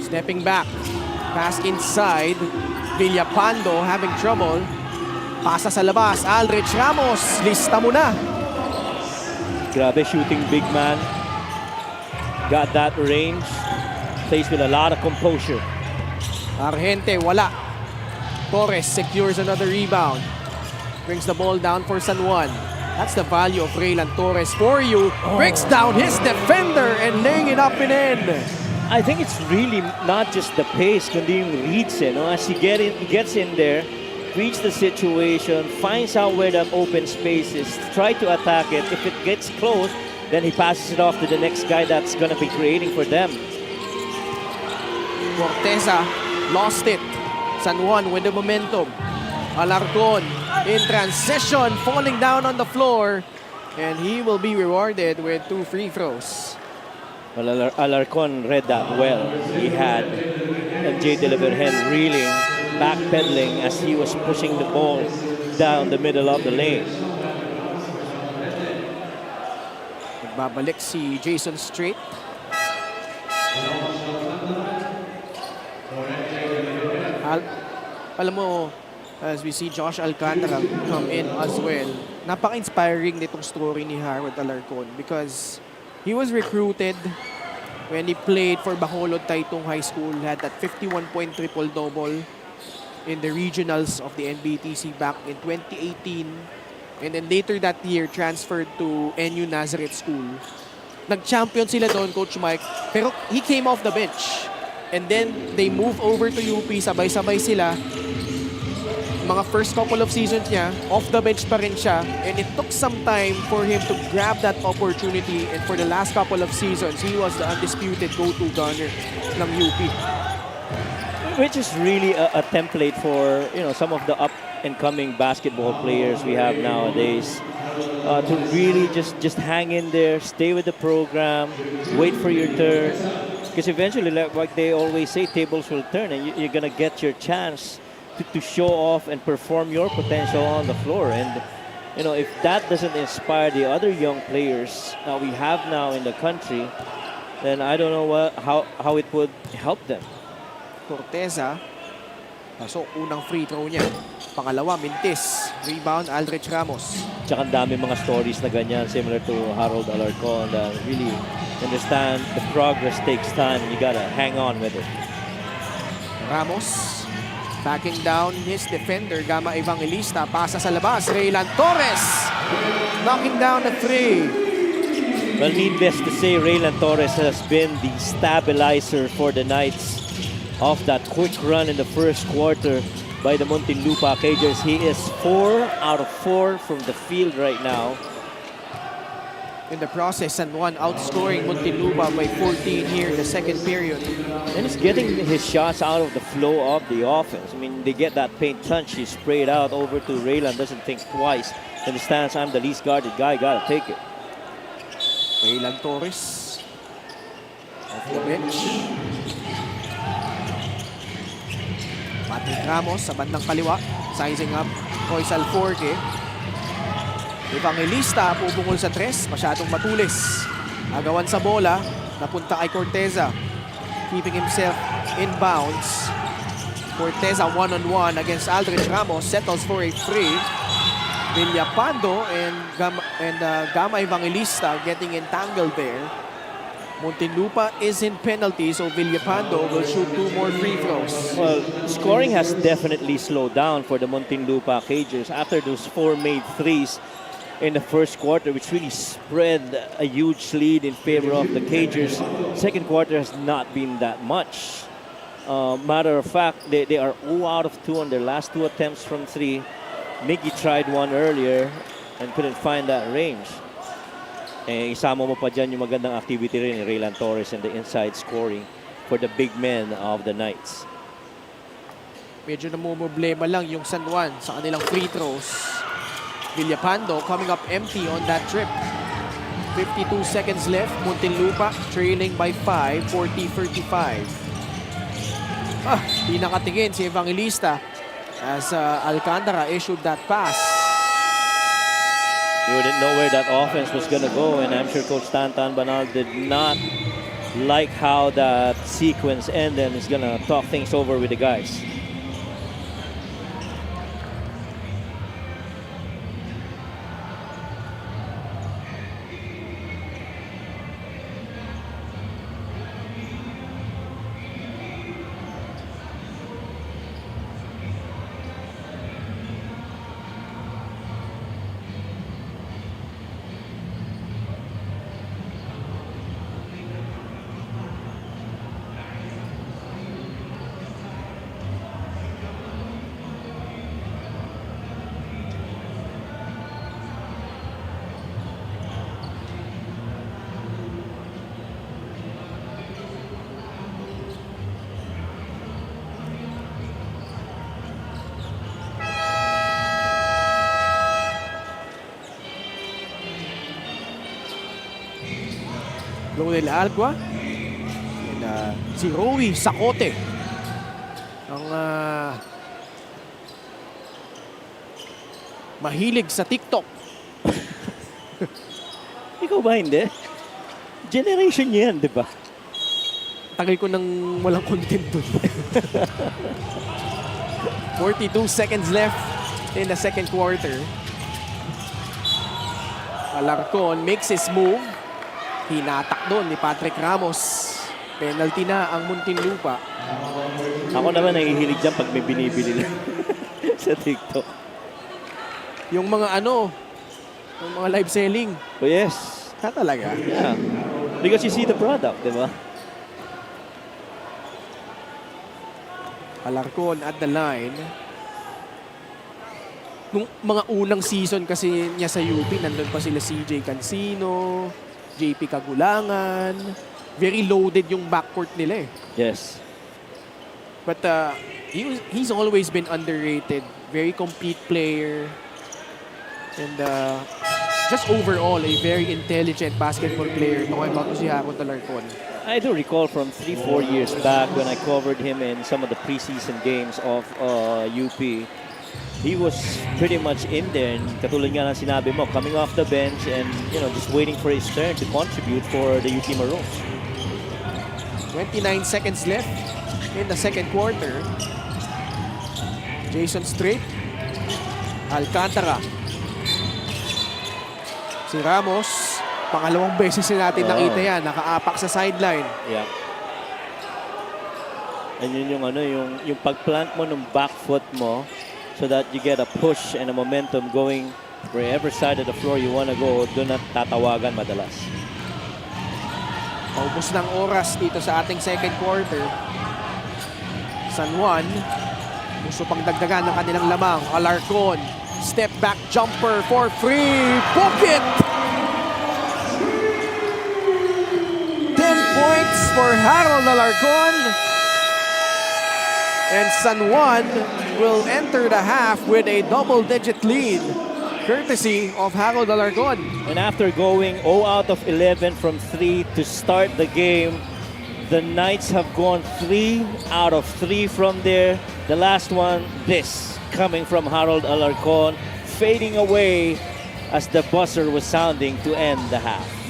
stepping back. Pass inside. Villapando having trouble. Pasa sa labas. Alrich Ramos, lista mo na. Grabe, shooting big man. Got that range. Plays with a lot of composure. Argente, wala. Torres secures another rebound. Brings the ball down for San Juan. That's the value of Raylan Torres for you. Breaks down his defender and laying it up and in. I think it's really not just the pace, kundi yung reads, As he gets in there, reads the situation, finds out where that open space is, try to attack it. If it gets close, then he passes it off to the next guy that's going to be creating for them. Corteza lost it. San Juan with the momentum. Alarcon in transition, falling down on the floor. And he will be rewarded with 2 free throws. Well, Alarcon read that well. He had MJ De La Virgen reeling, backpedaling as he was pushing the ball down the middle of the lane. Nagbabalik si Jason Strait. Alam mo, as we see Josh Alcantara come in as well, napaka-inspiring nitong story ni Harold Alarcon because he was recruited when he played for Bacolod Taytong High School, had that 51-point triple-double in the regionals of the NBTC back in 2018. And then later that year, transferred to NU Nazareth School. Nag-champion sila doon, Coach Mike, pero he came off the bench. And then they moved over to UP, sabay-sabay sila. Mga first couple of seasons niya, off the bench pa rin siya. And it took some time for him to grab that opportunity. And for the last couple of seasons, he was the undisputed go-to gunner ng UP. Which is really a template for, some of the up-and-coming basketball players we have nowadays. To really just hang in there, stay with the program, wait for your turn. Because eventually, like they always say, tables will turn and you're going to get your chance to show off and perform your potential on the floor. And, if that doesn't inspire the other young players we have now in the country, then I don't know how it would help them. Corteza, pasok unang free throw niya. pangalawa, Mintis. Rebound, Aldrich Ramos. Tsaka ang dami mga stories na ganyan, similar to Harold Alarcon, that really understand the progress takes time. You gotta hang on with it. Ramos. Backing down his defender, Gama Evangelista. Pasa sa labas, Raylan Torres. Knocking down the three. Well, needless to say, Raylan Torres has been the stabilizer for the Knights of that quick run in the first quarter by the Muntinlupa Cagers. He is 4 out of 4 from the field right now. In the process, San Juan outscoring Muntinlupa by 14 here in the second period. And he's getting his shots out of the flow of the offense. I mean, they get that paint touch. He sprayed out over to Raylan, doesn't think twice. Understands I'm the least guarded guy, gotta take it. Raylan Torres off the bench. Patrick Ramos sa bandang kaliwa. Sizing up Royce Alforque. Evangelista pupungol sa tres. Masyadong matulis. Agawan sa bola. Napunta kay Corteza. Keeping himself in bounds. Corteza one-on-one against Aldrich Ramos. Settles for a free. Villapando and Gama Evangelista getting entangled there. Muntinlupa is in penalty, so Villapando will shoot 2 more free throws. Well, scoring has definitely slowed down for the Muntinlupa Cagers after those 4 made threes in the first quarter, which really spread a huge lead in favor of the Cagers. Second quarter has not been that much. Matter of fact, they are 0 out of 2 on their last 2 attempts from 3. Miggy tried one earlier and couldn't find that range. Eh, isama mo pa dyan yung magandang activity rin ni Raylan Torres and the inside scoring for the big men of the Knights. Medyo namumblema lang yung San Juan sa kanilang free throws. Villapando coming up empty on that trip. 52 seconds left. Muntinlupa trailing by 5, 40-35. Di nakatingin si Evangelista as Alcantara issued that pass. You didn't know where that offense was going to go, and I'm sure Coach Tantan Banal did not like how that sequence ended and is going to talk things over with the guys. Lonel Algua and si Rowie Sacote ang mahilig sa TikTok. Ikaw ba hindi? Generation niya yan, di ba? Tagal ko nang walang content dun. 42 seconds left in the second quarter. Alarcon makes his move. Hinatak doon ni Patrick Ramos. Penalty na ang Muntinlupa. Ako naman nahihilig dyan pag may binibili lang sa TikTok. Yung mga yung mga live selling. Oh yes. Talaga? Yeah. Because you see the product, di ba? Alarcon at the line. Nung mga unang season kasi niya sa UP, nandun pa sila CJ Cancino, JP Kagulangan. Very loaded yung backcourt nila eh. Yes. But he's always been underrated. Very complete player. And just overall, a very intelligent basketball player. Talking about si Harold Alarcon. I do recall from 3-4 years back when I covered him in some of the preseason games of UP. He was pretty much in there, and katulad nga ng sinabi mo, coming off the bench and just waiting for his turn to contribute for the UP Maroons. 29 seconds left in the second quarter. Jason Strait Alcantara. Si Ramos, pangalawang beses na natin Oo. nakita yan. Nakaapak sa sideline. Yeah. And yun yung ano, yung pagplant mo ng back foot mo so that you get a push and a momentum going wherever side of the floor you want to go, doon na tatawagan madalas. Paubos ng oras dito sa ating second quarter. San Juan, gusto pang dagdagan ng kanilang lamang. Alarcon, step back jumper for free. Book it! 10 points for Harold Alarcon. And San Juan will enter the half with a double-digit lead, courtesy of Harold Alarcon. And after going 0 out of 11 from 3 to start the game, the Knights have gone 3 out of 3 from there. The last one, this, coming from Harold Alarcon, fading away as the buzzer was sounding to end the half.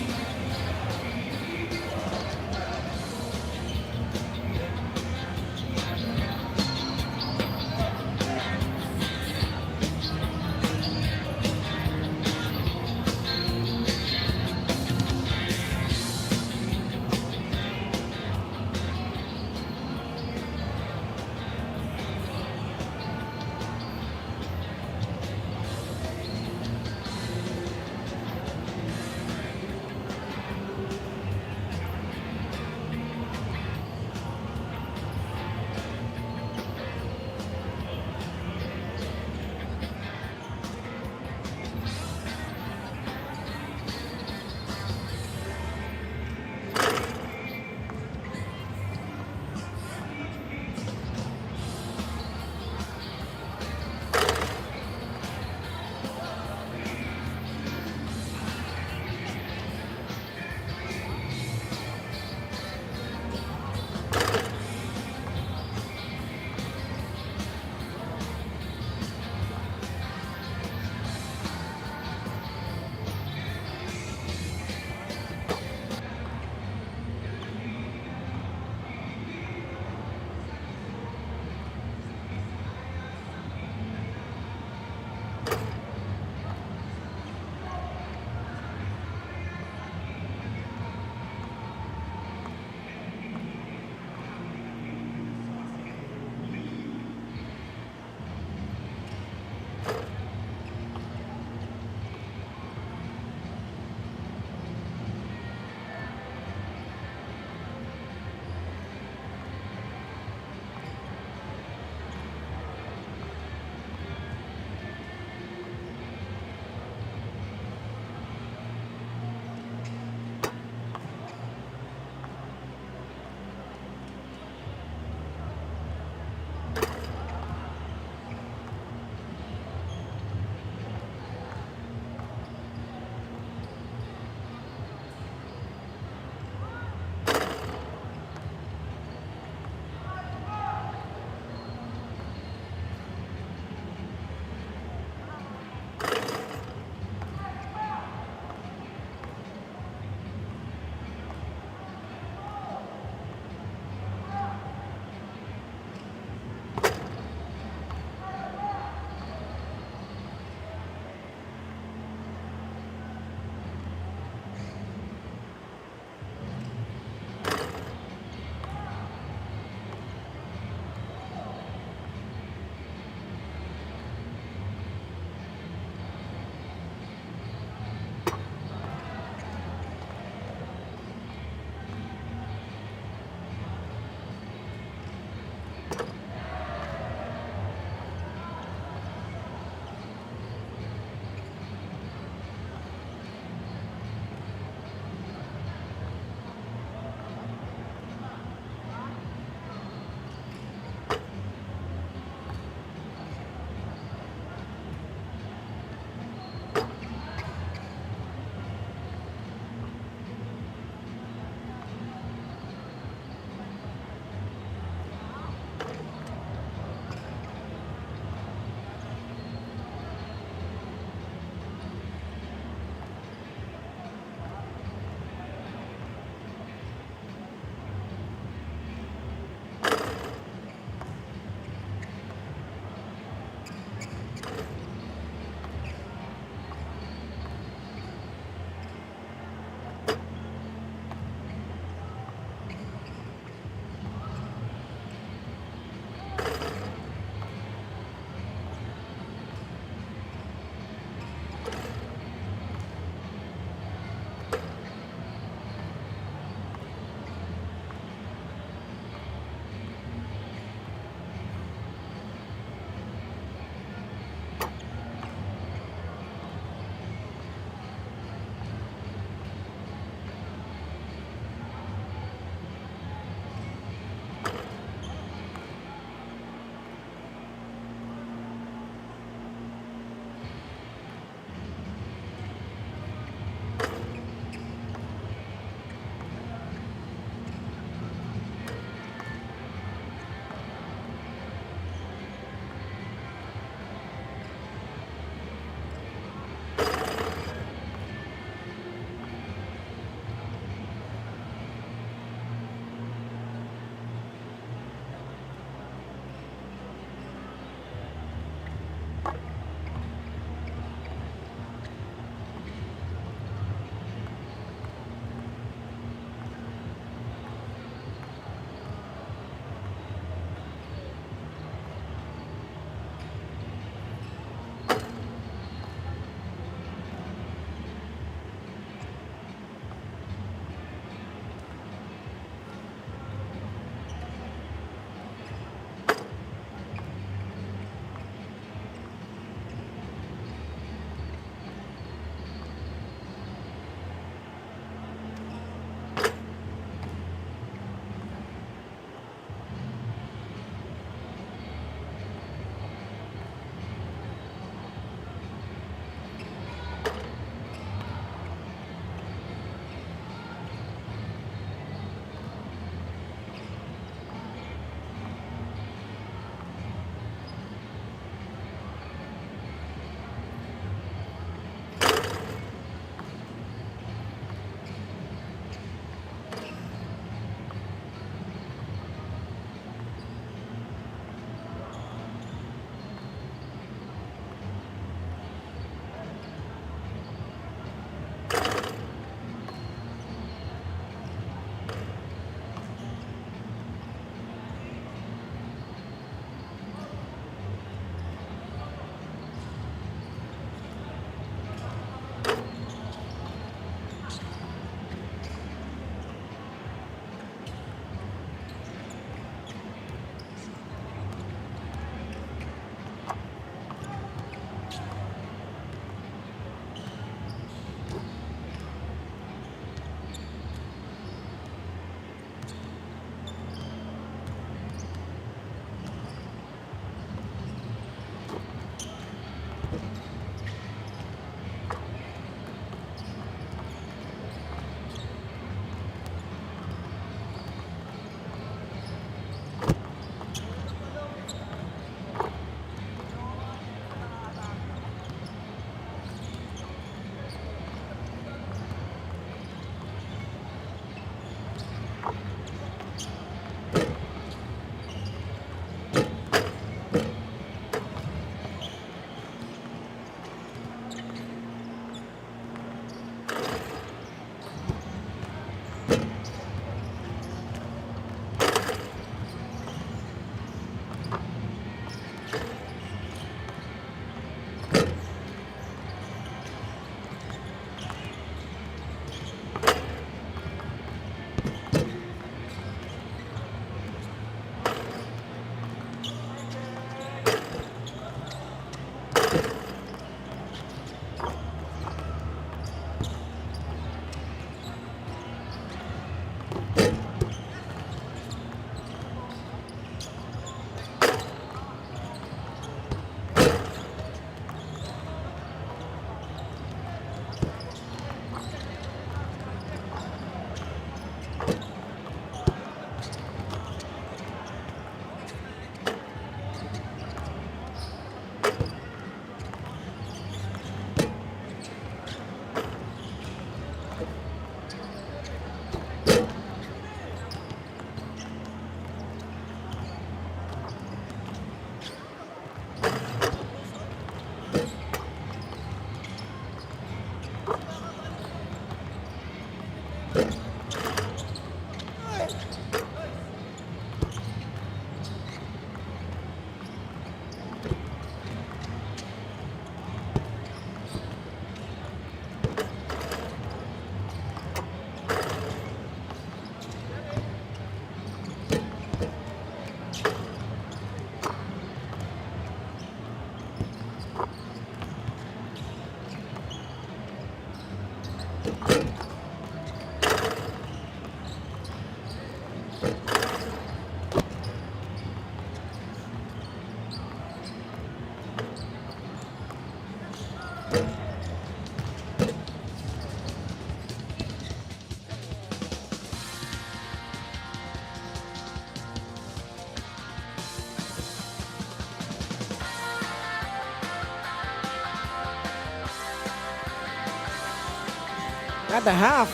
At the half,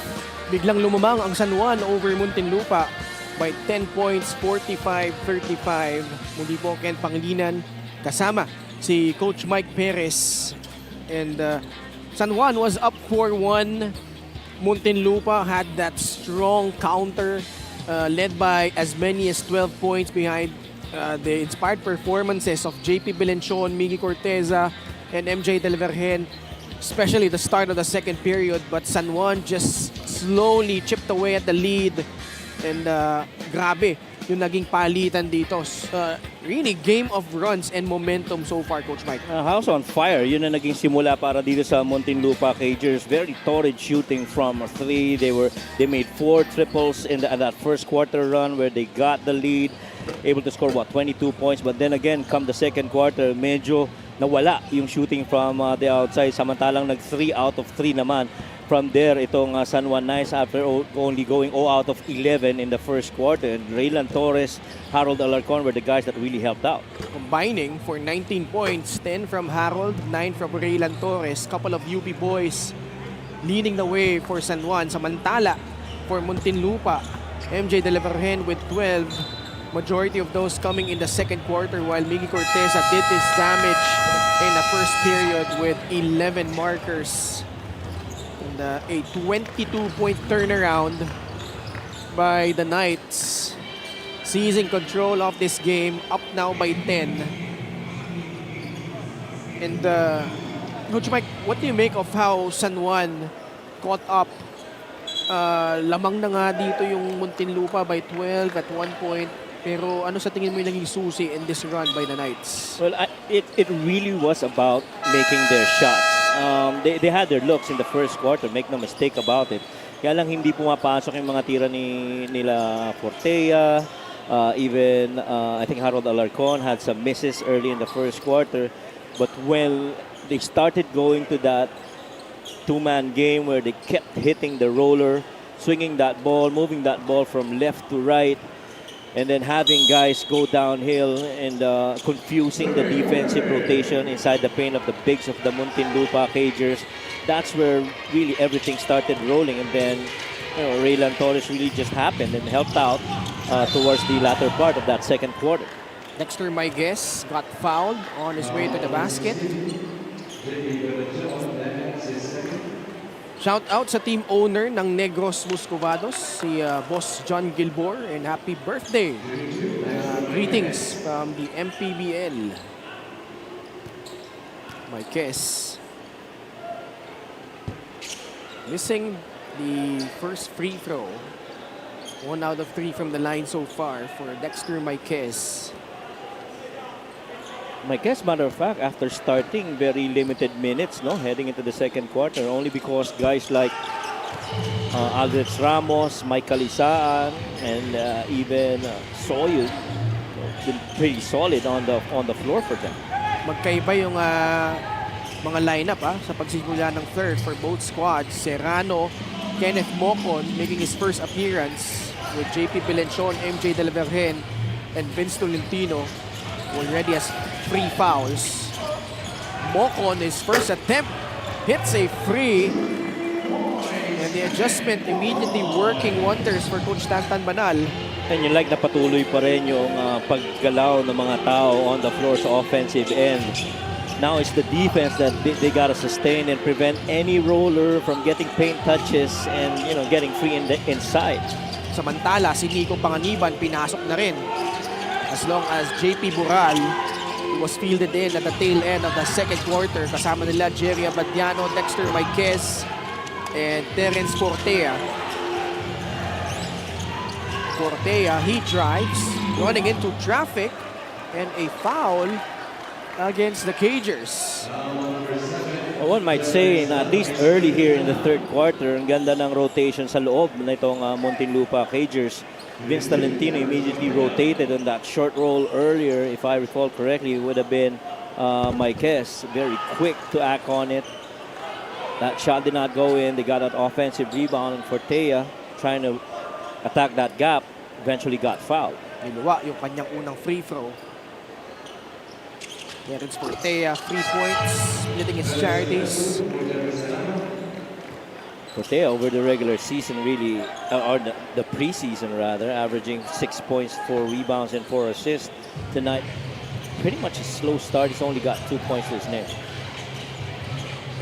biglang lumamang ang San Juan over Muntinlupa by 10 points, 45-35. Muli po Ken Pangilinan kasama si Coach Mike Perez. And San Juan was up 4-1. Muntinlupa had that strong counter led by as many as 12 points behind the inspired performances of JP Belenchon, Miggy Corteza, and MJ Del Vergen, especially the start of the second period. But San Juan just slowly chipped away at the lead. And grabe yung naging palitan dito. Really game of runs and momentum so far, Coach Mike. House on fire. Yun na naging simula para dito sa Muntinlupa Cagers. Very torrid shooting from three. They made 4 triples in that first quarter run where they got the lead, able to score 22 points. But then again, come the second quarter, medyo nawala yung shooting from the outside. Samantalang nag 3 out of 3 naman. From there, itong San Juan Knights after only going 0 out of 11 in the first quarter. And Raylan Torres, Harold Alarcon were the guys that really helped out. Combining for 19 points, 10 from Harold, 9 from Raylan Torres. Couple of UP boys leading the way for San Juan. Samantala, for Muntinlupa, MJ De La Vergen with 12. Majority of those coming in the second quarter, while Miggy Corteza did his damage in the first period with 11 markers. And a 22-point turnaround by the Knights, seizing control of this game, up now by 10. And Coach Mike, what do you make of how San Juan caught up? Lamang na nga dito yung Muntinlupa by 12 at 1 point. Pero ano sa tingin mo yung naging susi in this run by the Knights? Well, it really was about making their shots. They had their looks in the first quarter, make no mistake about it. Kaya lang hindi pumapasok yung mga tira nila Fortea. Even I think Harold Alarcon had some misses early in the first quarter. But when they started going to that two-man game where they kept hitting the roller, swinging that ball, moving that ball from left to right, and then having guys go downhill and confusing the defensive rotation inside the paint of the bigs of the Muntinlupa Cagers. That's where really everything started rolling. And then, Raylan Torres really just happened and helped out towards the latter part of that second quarter. Dexter, my guess, got fouled on his way to the basket. Shout out sa team owner ng Negros Muscovados, si Boss John Gilbor, and happy birthday. Greetings from the MPBL. My guess. Missing the first free throw. 1 out of 3 from the line so far for Dexter Marquez. Marquez, matter of fact, after starting very limited minutes, heading into the second quarter, only because guys like Aldrich Ramos, Mike Calisaan, and even Soyud been pretty solid on the floor for them. Magkaiba yung mga lineup sa pagsimula ng third for both squads. Serrano, Kenneth Mocon making his first appearance with JP Belenchon, MJ De La Vergen, and Vince Tolentino already has 3 fouls. Mocon, his first attempt, hits a free. And the adjustment immediately working wonders for Coach Tantan Banal. And you like na patuloy pa rin yung paggalaw ng mga tao on the floor sa offensive end. Now it's the defense that they gotta sustain and prevent any roller from getting paint touches and getting free inside. Samantala, si Nico Panganiban pinasok na rin. As long as JP Bural was fielded in at the tail end of the second quarter. Kasama nila Jerry Abadiano, Dexter Marquez, and Terence Fortea. Fortea, he drives, running into traffic, and a foul against the Cagers. One might say na at least early here in the third quarter, ang ganda ng rotation sa loob na itong Muntinlupa Cagers. Vince Talentino immediately rotated on that short roll earlier. If I recall correctly, it would have been Marquez. Very quick to act on it. That shot did not go in. They got an offensive rebound, and Fortea trying to attack that gap eventually got fouled. Niluwa yung kanyang unang free throw. Terence Fortea, 3 points, splitting his charities. Fortea over the regular season really, or the preseason rather, averaging 6 points, 4 rebounds, and 4 assists. Tonight, pretty much a slow start. He's only got 2 points to his name.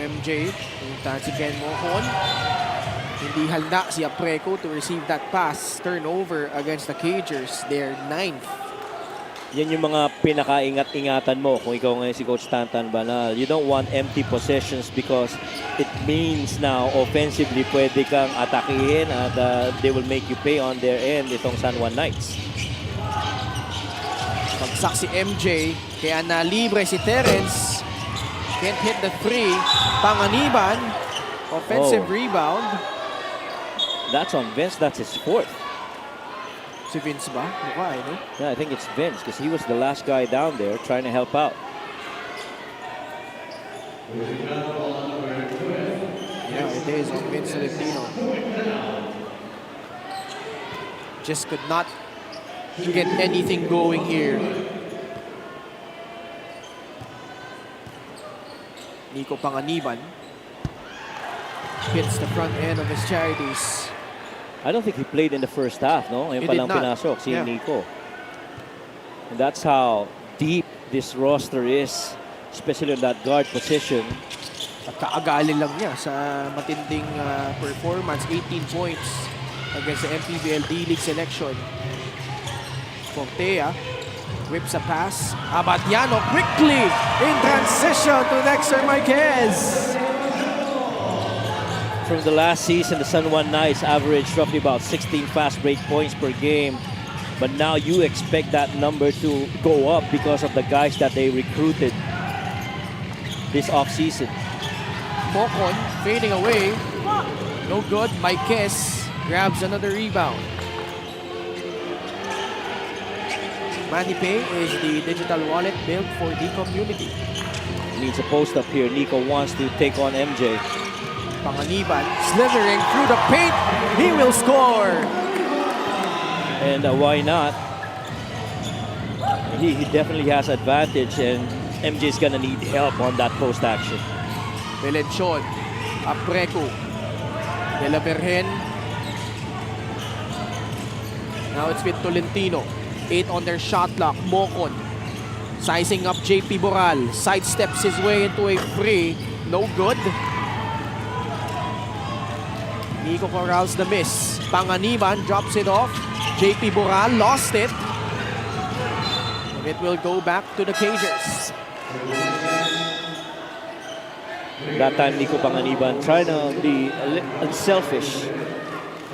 MJ, punta si Ken Mohon. Hindi handa si Apreco to receive that pass. Turnover against the Cagers. They're 9th. Yan yung mga pinaka-ingat-ingatan mo kung ikaw ngayon si Coach Tantan Banal. You don't want empty possessions because it means now offensively pwede kang atakihin at they will make you pay on their end itong San Juan Knights. Pagsak si MJ, kaya na libre si Terence. Can't hit the three. Panganiban, offensive rebound. That's on Vince. That's his fourth. Si Vince ba? Mukha eh, no? Yeah, I think it's Vince because he was the last guy down there trying to help out. Yeah, it is on Vince Talentino. Just could not get anything going here. Nico Panganiban hits the front end of his charities. I don't think he played in the first half, no? Ngayon He pa did lang not. pinasok si Yeah. Nico. And that's how deep this roster is, especially on that guard position. At kaagali lang niya sa matinding performance. 18 points against the MPBL D-League selection. Fortea whips a pass. Abadiano quickly in transition to Dexter Marquez. From the last season, the San Juan Knights averaged roughly about 16 fast break points per game. But now you expect that number to go up because of the guys that they recruited this offseason. Mocon fading away. No good. Marquez grabs another rebound. MoneyPay is the digital wallet built for the community. Needs a post up here. Nico wants to take on MJ. Panganiban slithering through the paint. He will score. And why not? He definitely has advantage, and MJ's gonna need help on that post action. Melenchon, Apreco, De La Virgen. Now it's with Tolentino. 8 on their shot clock. Mocon sizing up JP Boral. Sidesteps his way into a free. No good. Nico corrals the miss. Panganiban drops it off. JP Boral lost it. And it will go back to the Cagers. That time, Nico Panganiban trying to be unselfish.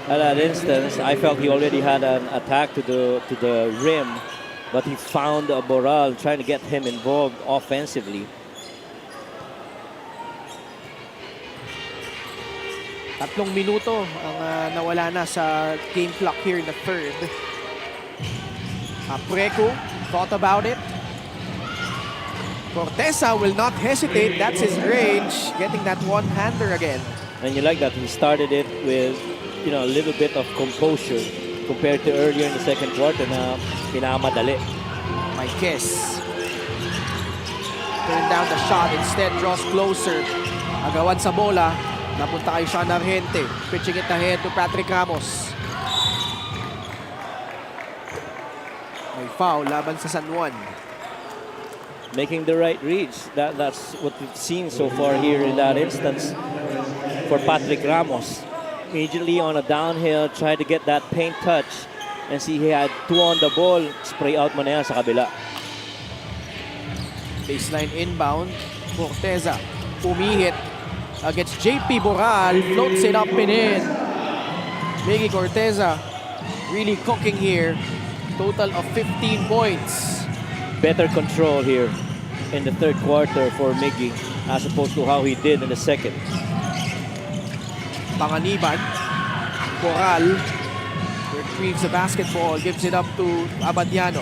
At that instance, I felt he already had an attack to the rim, but he found Boral trying to get him involved offensively. Tatlong minuto ang nawala na sa game clock here in the third. Apreco thought about it. Corteza will not hesitate. That's his range. Getting that one-hander again. And you like that he started it with, you know, a little bit of composure compared to earlier in the second quarter na pinamadali. Marquez. Turn down the shot. Instead, draws closer. Agawan sa bola. Napunta kay Sean Argente. Pitching it ahead to Patrick Ramos. May foul laban sa San Juan. Making the right reads. That's what we've seen so far here in that instance for Patrick Ramos. Immediately on a downhill, try to get that paint touch. And see, he had 2 on the ball. Spray out mo na yan sa kabila. Baseline inbound. Corteza umihit against JP Boral. Floats it up and in. Miggy Corteza really cooking here. Total of 15 points. Better control here in the third quarter for Miggy. as opposed to how he did in the second. Panganiban. Coral retrieves the basketball, gives it up to Abadiano.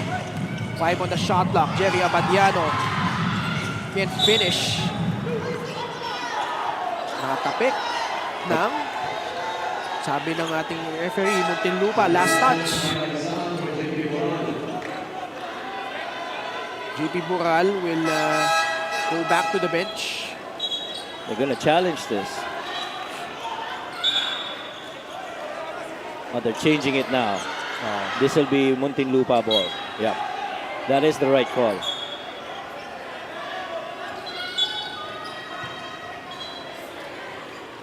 5 on the shot clock. Jerry Abadiano can't finish. Nakatapik ng, sabi ng ating referee, Muntinlupa, last touch. JP Boral will go back to the bench. They're gonna challenge this. Oh, they're changing it now. This will be Muntinlupa ball. Yeah, that is the right call.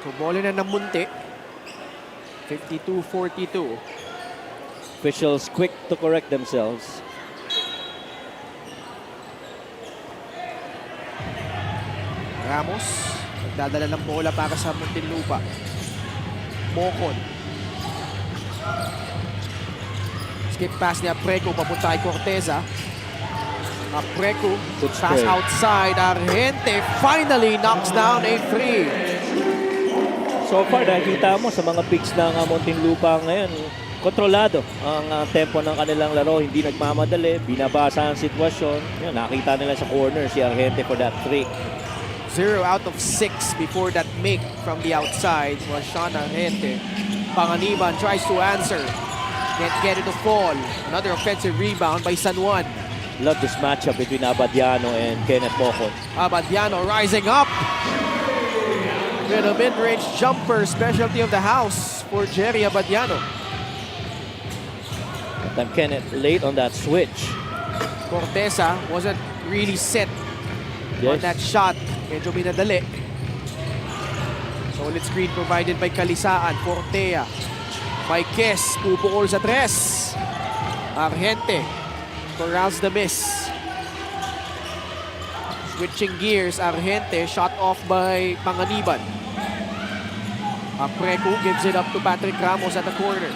So, bola na ng Munti. 52-42. Officials quick to correct themselves. Ramos, nagdadala ng bola para sa Muntinlupa. Mocon. Skip pass ni Apreco, papunta kay Corteza. Apreco, Good pass spray. outside. Argente finally knocks down a free. So far, nakikita mo sa mga picks ng Muntinlupa ngayon, kontrolado ang tempo ng kanilang laro. Hindi nagmamadali, binabasa ang sitwasyon. Yun, nakita nila sa corner si Argente for that 3. 0 out of 6 before that make from the outside was Sean Argente. Panganiban tries to answer. Can't get it to fall. Another offensive rebound by San Juan. Love this matchup between Abadiano and Kenneth Mocon. Abadiano rising up. With a mid-range jumper, specialty of the house for Jerry Abadiano. But Kenneth late on that switch. Corteza wasn't really set on Yes. that shot. Medyo minadali. Solid screen provided by Kalisaan. Cortea. Maikes, pupukol sa tres. Argente corrals the miss. Switching gears, Argente, shot off by Panganiban. Apreco gives it up to Patrick Ramos at the corner.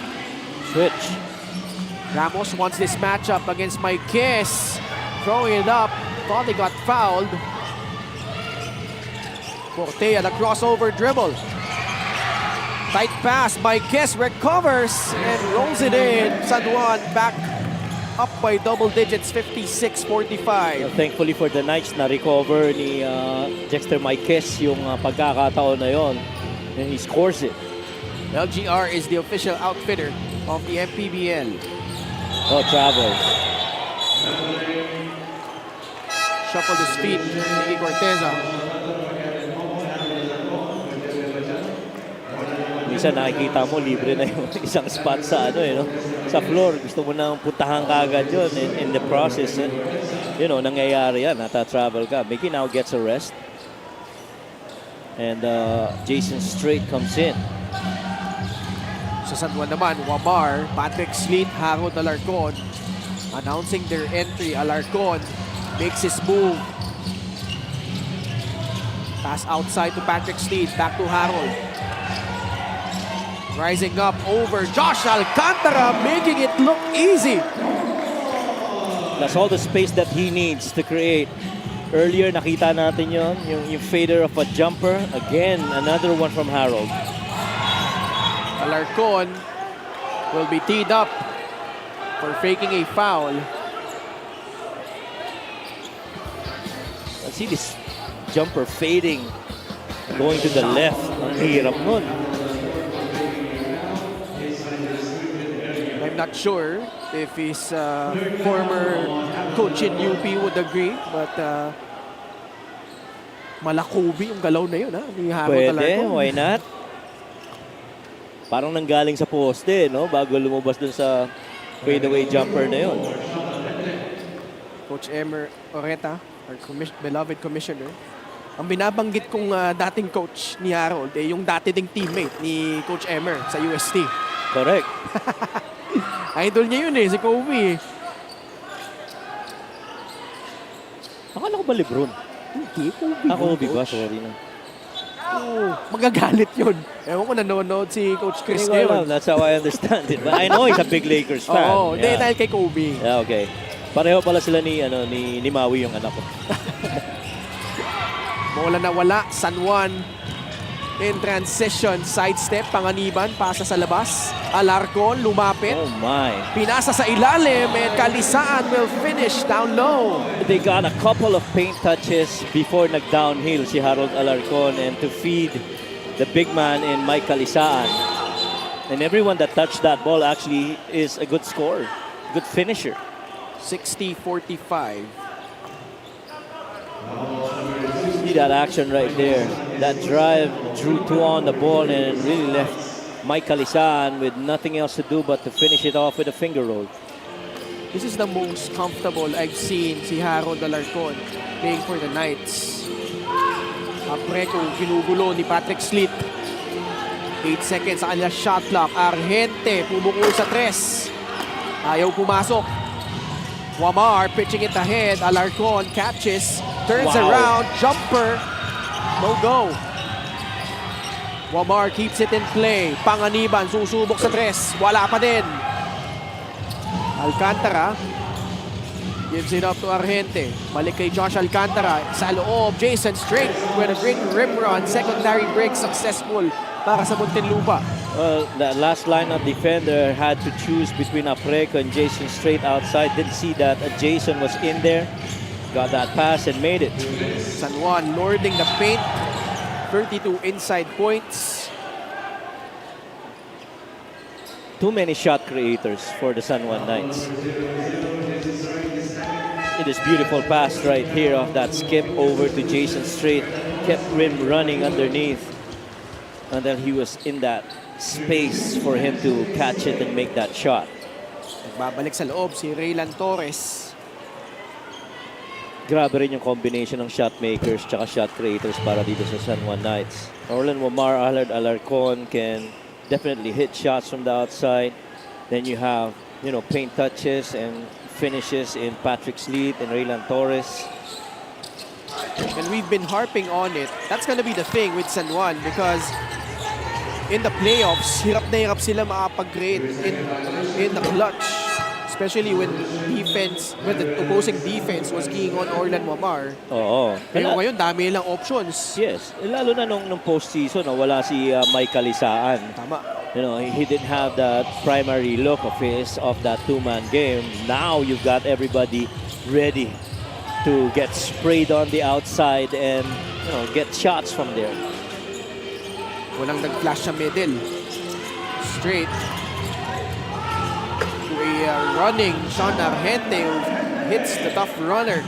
Switch. Ramos wants this matchup against Maikes. Throwing it up, thought he got fouled. Cortea, the crossover dribble. Tight pass, Maikes recovers and rolls it in. San Juan back up by double digits, 56-45. Thankfully for the Knights, na-recover ni Dexter Maikes yung pagkakataon na yon. And he scores it. LGR is the official outfitter of the MPBL. Oh, travel. Shuffled his feet, Nicky Corteza. Minsan nakikita mo, libre na yung isang spot sa no? Sa floor. Gusto mo nang puntahan kagad yun. In the process, nangyayari yan. Nata-travel ka. Mickey now gets a rest. And Jason Strait comes in. Sa San Juan naman, Wamar, Patrick Sleet, Harold Alarcon announcing their entry. Alarcon makes his move. Pass outside to Patrick Sleet, back to Harold. Rising up over Josh Alcantara, making it look easy. That's all the space that he needs to create. Earlier, nakita natin yung fader of a jumper. Again, another one from Harold. Alarcon will be teed up for faking a foul. I see this jumper fading, going to the left. Ang hirap nun. I'm not sure if his former coach in UP would agree, but malakubi yung galaw na yun, ha? Ni Harold Pwede, Alarcon. why not? Parang nanggaling sa poste, no? Bago lumabas dun sa fadeaway jumper na yun. Coach Emer Oreta, our beloved commissioner, ang binabanggit kong dating coach ni Harold, yung dati ding teammate ni Coach Emer sa UST. Correct. Idol niya yun si Kobe. Akala ko ba Lebron? Hindi, Kobe. Kobe ba? Sorry na. Oh, magagalit yun. Ewan ko nanonood si Coach Chris Hindi ko alam. ngayon. That's how I understand it. But I know he's a big Lakers fan. Oo, hindi dahil kay Kobe. Yeah, okay. Pareho pala sila ni Maui yung anak ko. Bola na wala. San Juan in transition. Sidestep, Panganiban, pasa sa labas. Alarcon, lumapit. Oh my. Pinasa sa ilalim and Kalisaan will finish down low. They got a couple of paint touches before nag-downhill si Harold Alarcon and to feed the big man in Mike Kalisaan. And everyone that touched that ball actually is a good scorer, good finisher. 60-45. See that action right there. That drive drew two on the ball and really left Mike Kalisaan with nothing else to do but to finish it off with a finger roll. This is the most comfortable I've seen si Harold Alarcon playing for the Knights. Apreco, ginugulo ni Patrick Sleet. 8 seconds sa kanila shot clock. Argente, pumuko sa tres. Ayaw pumasok. Wamar pitching it ahead. Alarcon catches, turns around, jumper. No go. Wamar keeps it in play. Panganiban, susubok sa tres. Wala pa din. Alcantara gives it up to Argente. Balik kay Josh Alcantara. Sa loob, Jason Straight with a great rim run. Secondary break successful para sa Muntinlupa. Well, that last line of defender had to choose between Apreco and Jason Straight outside. Didn't see that Jason was in there. Got that pass and made it. San Juan lording the paint. 32 inside points. Too many shot creators for the San Juan Knights. It is beautiful pass right here off that skip over to Jason Straight. Kept rim running underneath. And then he was in that space for him to catch it and make that shot. Nagbabalik sa loob si Raylan Torres. Grabe rin yung combination ng shot makers tsaka shot creators para dito sa San Juan Knights. Orlan Wamar, Alard Alarcon can definitely hit shots from the outside. Then you have, you know, paint touches and finishes in Patrick Sleet and Raylan Torres. And we've been harping on it. That's gonna be the thing with San Juan because in the playoffs, hirap na hirap sila makapag-create in the clutch. Especially when the opposing defense was keying on Orlan Wamar. Oo. Pero ngayon, dami lang options. Yes. Lalo na nung postseason, wala si Mike Kalisaan. Tama. You know, he didn't have that primary look of that two-man game. Now you've got everybody ready to get sprayed on the outside and, you know, get shots from there. Walang nag-flash sa middle. Straight. To a running Sean Argente who hits the tough runner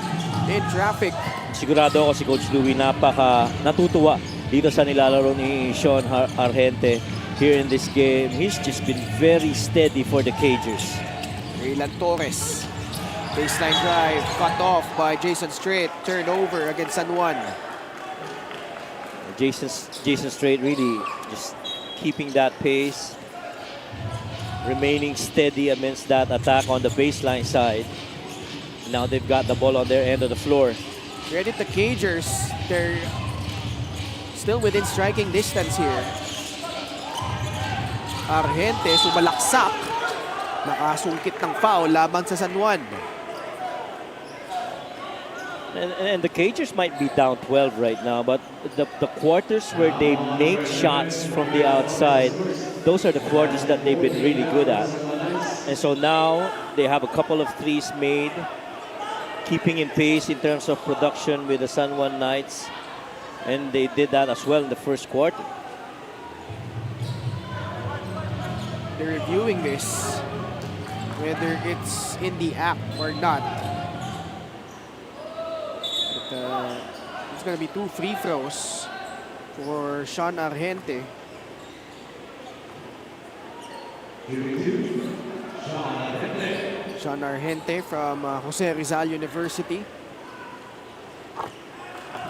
in traffic. Sigurado ako si Coach Louie napaka natutuwa dito sa nilalaro ni Sean Argente here in this game. He's just been very steady for the Cagers. Raylan Torres. Baseline drive cut off by Jason Straight. Turnover against San Juan. Jason Straight really just keeping that pace, remaining steady amidst that attack on the baseline side. Now they've got the ball on their end of the floor. Credit the Cagers. They're still within striking distance here. Argente sumalaksak. Nakasungkit ng foul laban sa San Juan. And the Cagers might be down 12 right now, but the quarters where they make shots from the outside, those are the quarters that they've been really good at. And so now they have a couple of threes made, keeping in pace in terms of production with the San Juan Knights. And they did that as well in the first quarter. They're reviewing this, whether it's in the app or not. But it's going to be 2 free throws for Sean Argente. Sean Argente from Jose Rizal University.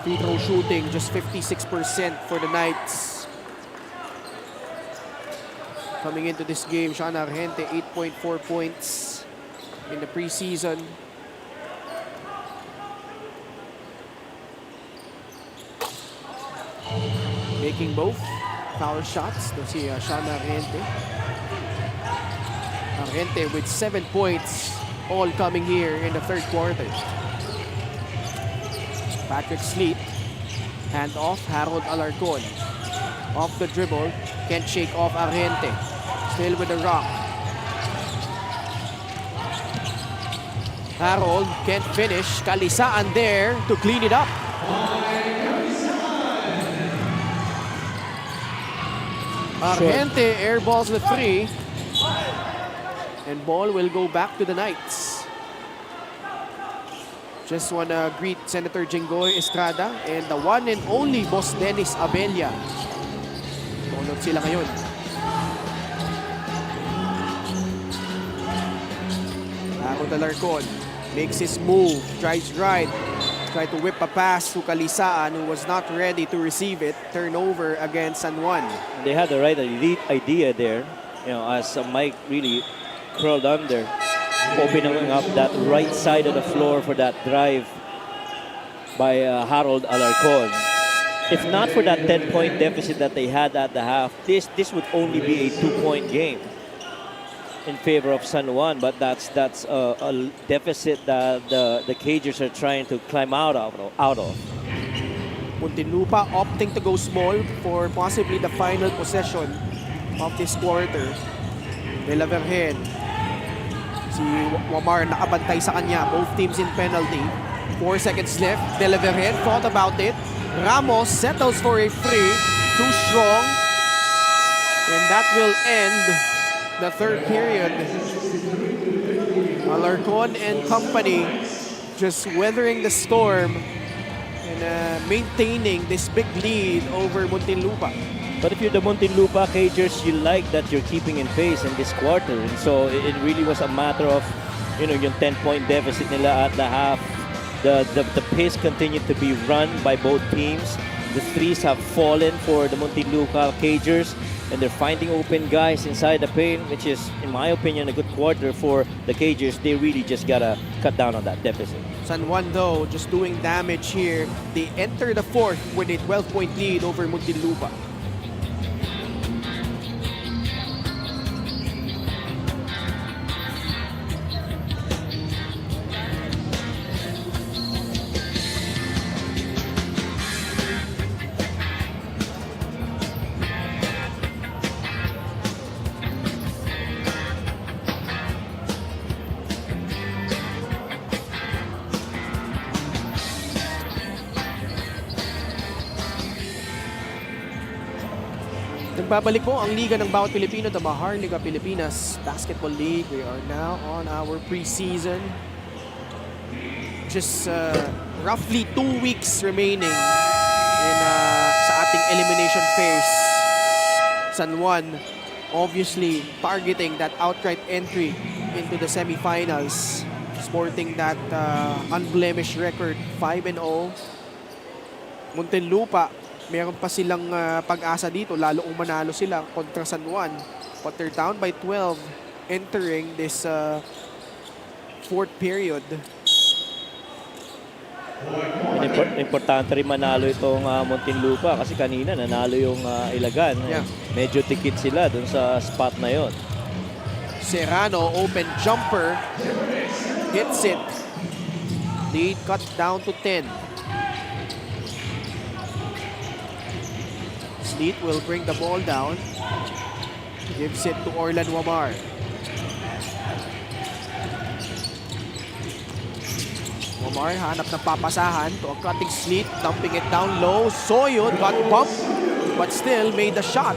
Free throw shooting just 56% for the Knights. Coming into this game, Sean Argente 8.4 points in the preseason. Making both foul shots. Let's see Sean Argente. Argente with 7 points, all coming here in the third quarter. Patrick Sleet Hand off, Harold Alarcon. Off the dribble, can't shake off Argente. Still with the rock. Harold can't finish. Kalisaan there to clean it up. Argente airballs the 3. And ball will go back to the Knights. Just wanna greet Senator Jinggoy Estrada and the one and only Boss Dennis Abella. Tulog sila ngayon. Harold Alarcon makes his move, drives right. Try to whip a pass to Kalisaan who was not ready to receive it. Turnover against San Juan. They had the right idea there, as Mike really curled under, opening up that right side of the floor for that drive by Harold Alarcon. If not for that 10-point deficit that they had at the half, this would only be a 2-point game in favor of San Juan, but that's a deficit that the Cagers are trying to climb out of. Muntinlupa opting to go small for possibly the final possession of this quarter. De La Virgen. Si Wamar nakabantay sa kanya. Both teams in penalty. 4 seconds left. De La Virgen thought about it. Ramos settles for a free. Too strong. And that will end the third period. Alarcon and company just weathering the storm and maintaining this big lead over Muntinlupa. But if you're the Muntinlupa Cagers, you like that you're keeping in pace in this quarter. And so it really was a matter of, yung 10-point deficit nila at the half. The pace continued to be run by both teams. The threes have fallen for the Muntinlupa Cagers. And they're finding open guys inside the paint, which is, in my opinion, a good quarter for the Cagers. They really just gotta cut down on that deficit. San Juan, though, just doing damage here. They enter the fourth with a 12-point lead over Muntinlupa. Nagbabalik po ang Liga ng Bawat Pilipino, the Maharlika Pilipinas Basketball League. We are now on our preseason. Just roughly 2 weeks remaining in sa ating elimination phase. San Juan obviously targeting that outright entry into the semifinals, sporting that unblemished record, 5-0. Muntinlupa, meron pa silang pag-asa dito, lalo kung manalo sila kontra San Juan. But they're down by 12 entering this fourth period. Importante rin manalo itong Muntinlupa kasi kanina nanalo yung Ilagan. Yeah. Medyo tikit sila dun sa spot na yon. Serrano, open jumper, hits it. Lead cut down to 10. Sleet will bring the ball down. Gives it to Orlan Wamar. Wamar hanap ng papasahan to a cutting Sleet, dumping it down low. Soyud got bumped, but still made the shot.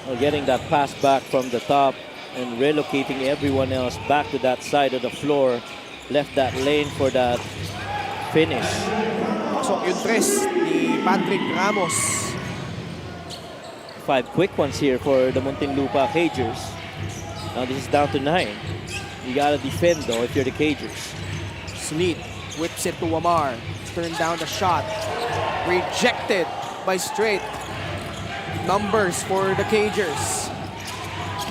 Well, getting that pass back from the top and relocating everyone else back to that side of the floor. Left that lane for that finish. Pasok yung tres ni Patrick Ramos. 5 quick ones here for the Muntinlupa Cagers. Now this is down to 9. You gotta defend though if you're the Cagers. Sleet whips it to Wamar. Turned down the shot. Rejected by Straight. Numbers for the Cagers.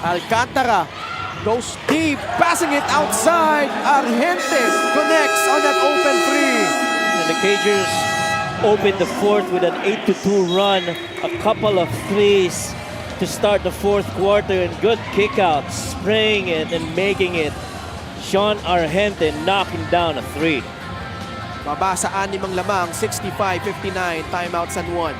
Alcantara goes deep, passing it outside. Argente connects on that open three. And the Cagers opened the fourth with an 8-2 run. A couple of threes to start the fourth quarter and good kickouts, spraying it and making it. Sean Argente knocking down a three. Baba sa 6 lamang, 65-59, timeout San Juan.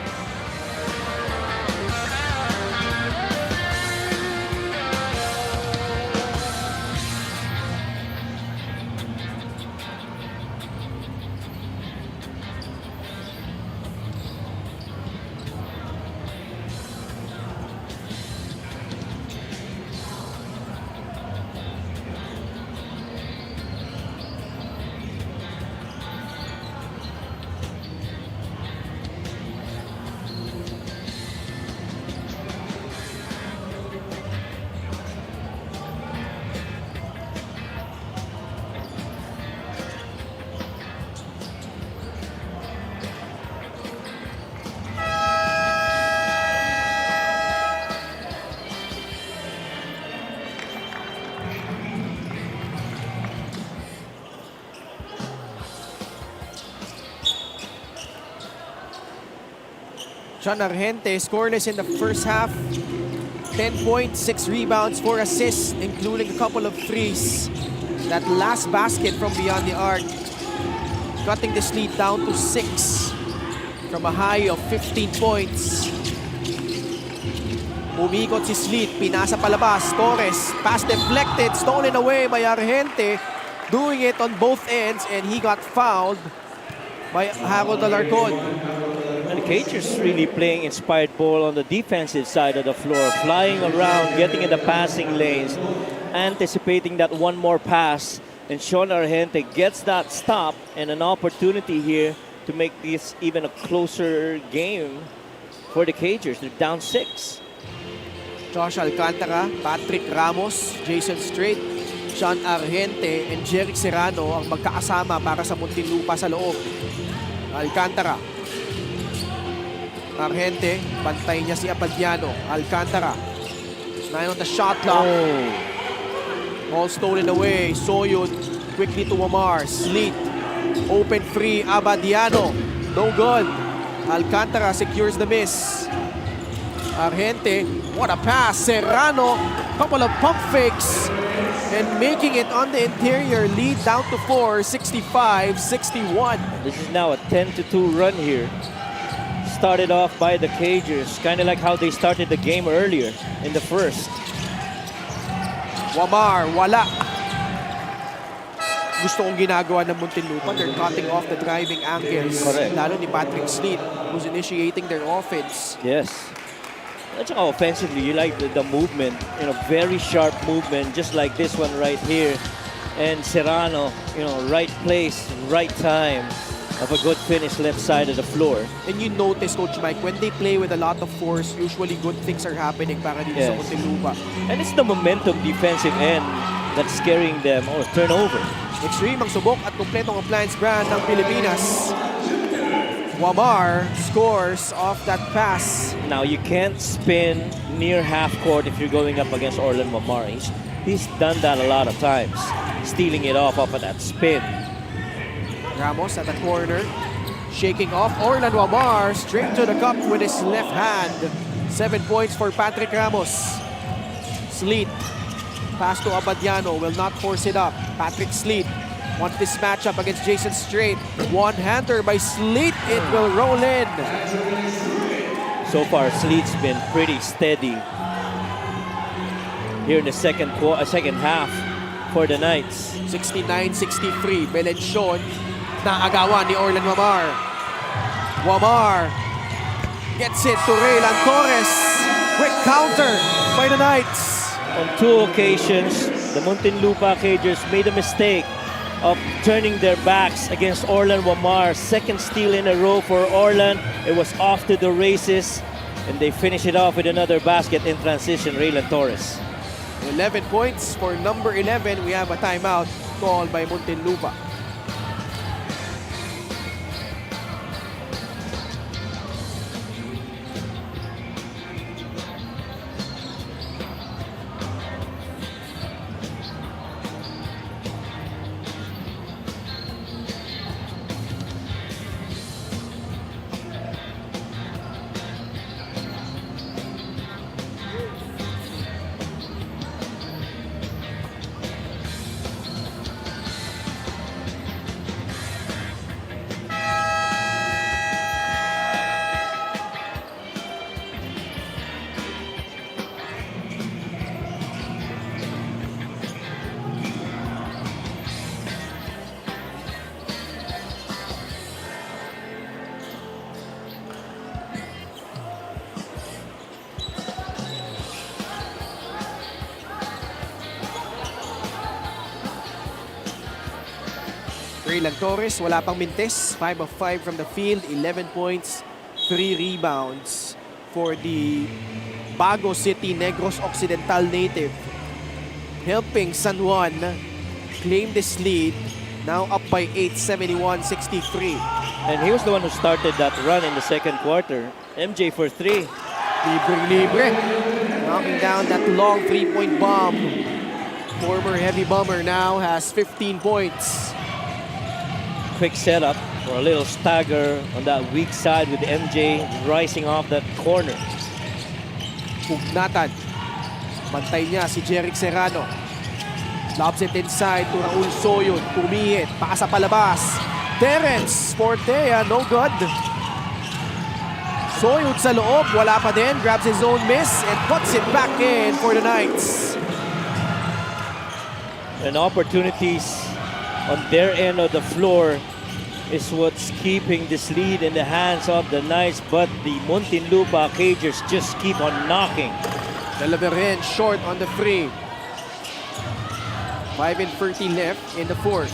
Juan Argente scoreless in the first half. 10 points, 6 rebounds, 4 assists, including a couple of threes. That last basket from beyond the arc, cutting this lead down to 6 from a high of 15 points. Umikot si Sleet, pinasa palabas, Torres, pass deflected, stolen away by Argente, doing it on both ends, and he got fouled by Harold Alarcon. And the Cagers really playing inspired ball on the defensive side of the floor, flying around, getting in the passing lanes, anticipating that one more pass. And Juan Argente gets that stop and an opportunity here to make this even a closer game for the Cagers. They're down 6. Josh Alcantara, Patrick Ramos, Jason Strait, Juan Argente, and Jeric Serrano ang magkakasama para sa Muntinlupa sa loob. Alcantara. Argente, pantay niya si Apadiano. Alcantara. 9 on the shot clock. Ball stolen away. Soyud quickly to Wamar. Sleet. Open free. Abadiano. No good. Alcantara secures the miss. Argente. What a pass. Serrano. Couple of pump fakes. And making it on the interior. Lead down to 4. 65-61. This is now a 10-2 run here. Started off by the Cagers, kind of like how they started the game earlier in the first. Wamar, wala. Gusto kong ginagawa ng Muntinlupa. They're cutting off the driving angles. Correct. Lalo ni Patrick Sleet, who's initiating their offense. Yes. At saka offensively, you like the movement, very sharp movement, just like this one right here. And Serrano, right place, right time. Of a good finish left side of the floor. And you notice, Coach Mike, when they play with a lot of force, usually good things are happening para dito sa Muntinlupa. And it's the momentum defensive end that's scaring them or turnover. Extreme ang subok at kumpletong appliance brand ng Pilipinas. Wamar scores off that pass. Now you can't spin near half court if you're going up against Orlan Wamar. He's done that a lot of times, stealing it off of that spin. Ramos at the corner, shaking off Orlan Wamar, straight to the cup with his left hand. 7 points for Patrick Ramos. Sleet, pass to Abadiano, will not force it up. Patrick Sleet wants this matchup against Jason Strait. One-hander by Sleet, it will roll in. So far, Sleet's been pretty steady here in the second half for the Knights. 69-63, Belenchon. Naagawan ni Orlan Wamar. Wamar gets it to Raylan Torres. Quick counter by the Knights. On 2 occasions, the Muntinlupa Cagers made a mistake of turning their backs against Orlan Wamar. Second steal in a row for Orlan. It was off to the races, and they finish it off with another basket in transition, Raylan Torres. 11 points for number 11. We have a timeout called by Muntinlupa. Raylan Torres, wala pang mintes. 5 of 5 from the field, 11 points, 3 rebounds for the Bago City Negros Occidental native. Helping San Juan claim this lead. Now up by 8, 71-63. And he was the one who started that run in the second quarter. MJ for 3. Libre. Knocking down that long three-point bomb. Former heavy bomber now has 15 points. Quick setup for a little stagger on that weak side with MJ rising off that corner. Pugnatan. Bantay niya si Jeric Serrano. Lobs it inside to Raul Soyud. Pumihit. Pasa palabas. Terence Portea, no good. Soyud sa loob. Wala pa din. Grabs his own miss and puts it back in for the Knights. And opportunities on their end of the floor is what's keeping this lead in the hands of the Knights. But the Muntinlupa Cagers just keep on knocking. Delaverhen short on the free. 5:30 left in the fourth.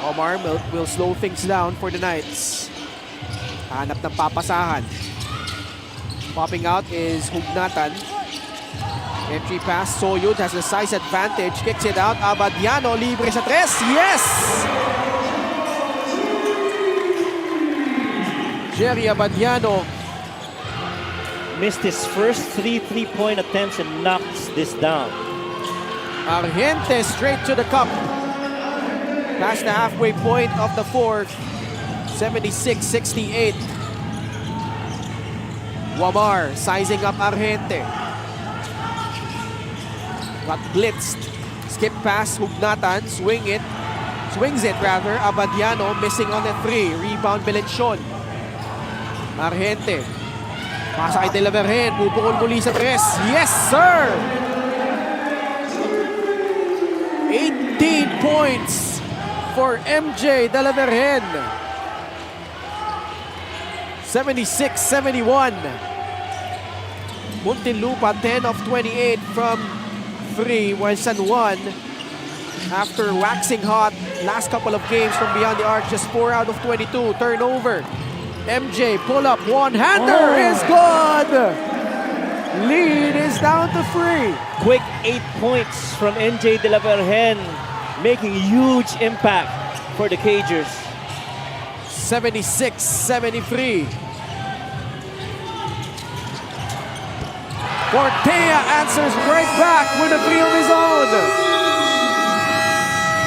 Omar will slow things down for the Knights. Hanap ng papasahan. Popping out is Hugnatan. Entry pass, Soyud has the size advantage. Kicks it out, Abadiano, libre sa tres. Yes! Jerry Abadiano. Missed his first 3 3-point attempts and knocks this down. Argente straight to the cup. Past the halfway point of the fourth. 76-68. Wamar sizing up Argente. Got blitzed. Skip pass, Hugnatan, swings it rather. Abadiano missing on the three. Rebound Belenchon. Argente. Pasa kay Delaverhen. Pupukol muli sa tres. Yes, sir! 18 points for MJ Delaverhen. 76-71. Muntinlupa 10 of 28 from 3, while San Juan, after waxing hot last couple of games from beyond the arc, just 4 out of 22. Turnover. MJ pull up, one-hander is good. Lead is down to 3. Quick 8 points from NJ Delaverhen, making huge impact for the Cagers. 76-73. Portea answers right back with a three of his own.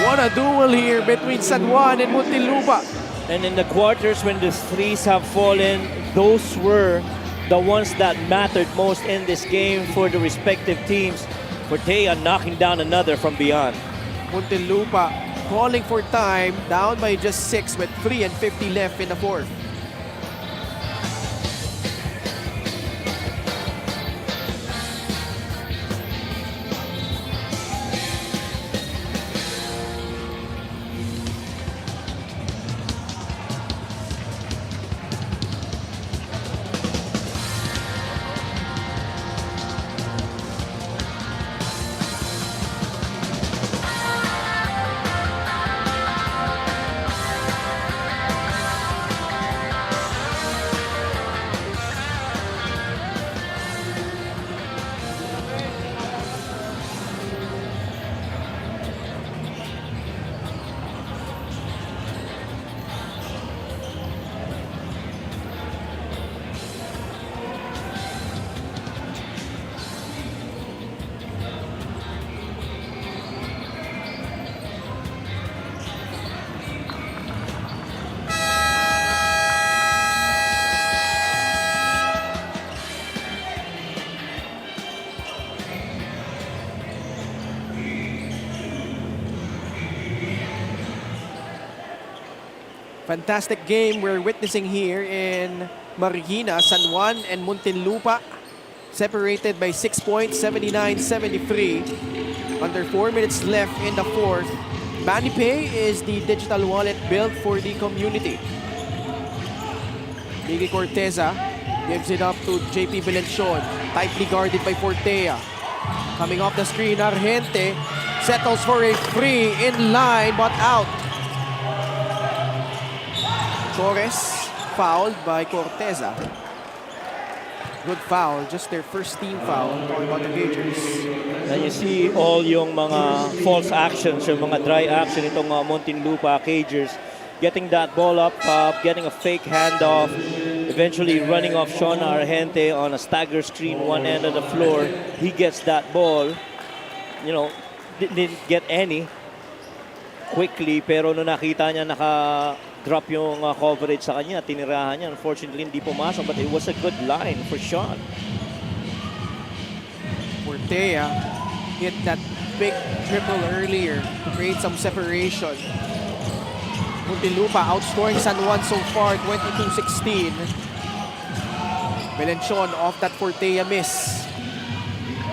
What a duel here between San Juan and Muntinlupa. And in the quarters when the threes have fallen, those were the ones that mattered most in this game for the respective teams. Portea knocking down another from beyond. Muntinlupa calling for time, down by just 6 with 3:50 left in the fourth. Fantastic game we're witnessing here in Marikina. San Juan and Muntinlupa separated by 6 points, 79-73. Under 4 minutes left in the fourth. MoneyPay is the digital wallet built for the community. Miggy Corteza gives it up to JP Belenchon. Tightly guarded by Portea. Coming off the screen, Argente Settles for a free in line but out. Torres fouled by Corteza. Good foul, just their first team foul. Talking about the Cagers. And you see all yung mga false actions, yung mga dry action itong Muntinlupa Cagers. Getting that ball up top, getting a fake handoff, eventually running off Sean Argente on a stagger screen, one end of the floor. He gets that ball, you know, didn't get any quickly, pero nung nakita niya naka-drop yung coverage sa kanya, tinirahan niya. Unfortunately, hindi pumasok, but it was a good line for Sean. Portea hit that big triple earlier to create some separation. Muntinlupa outscoring San Juan so far, 22-16. Melenchon off that Portea miss.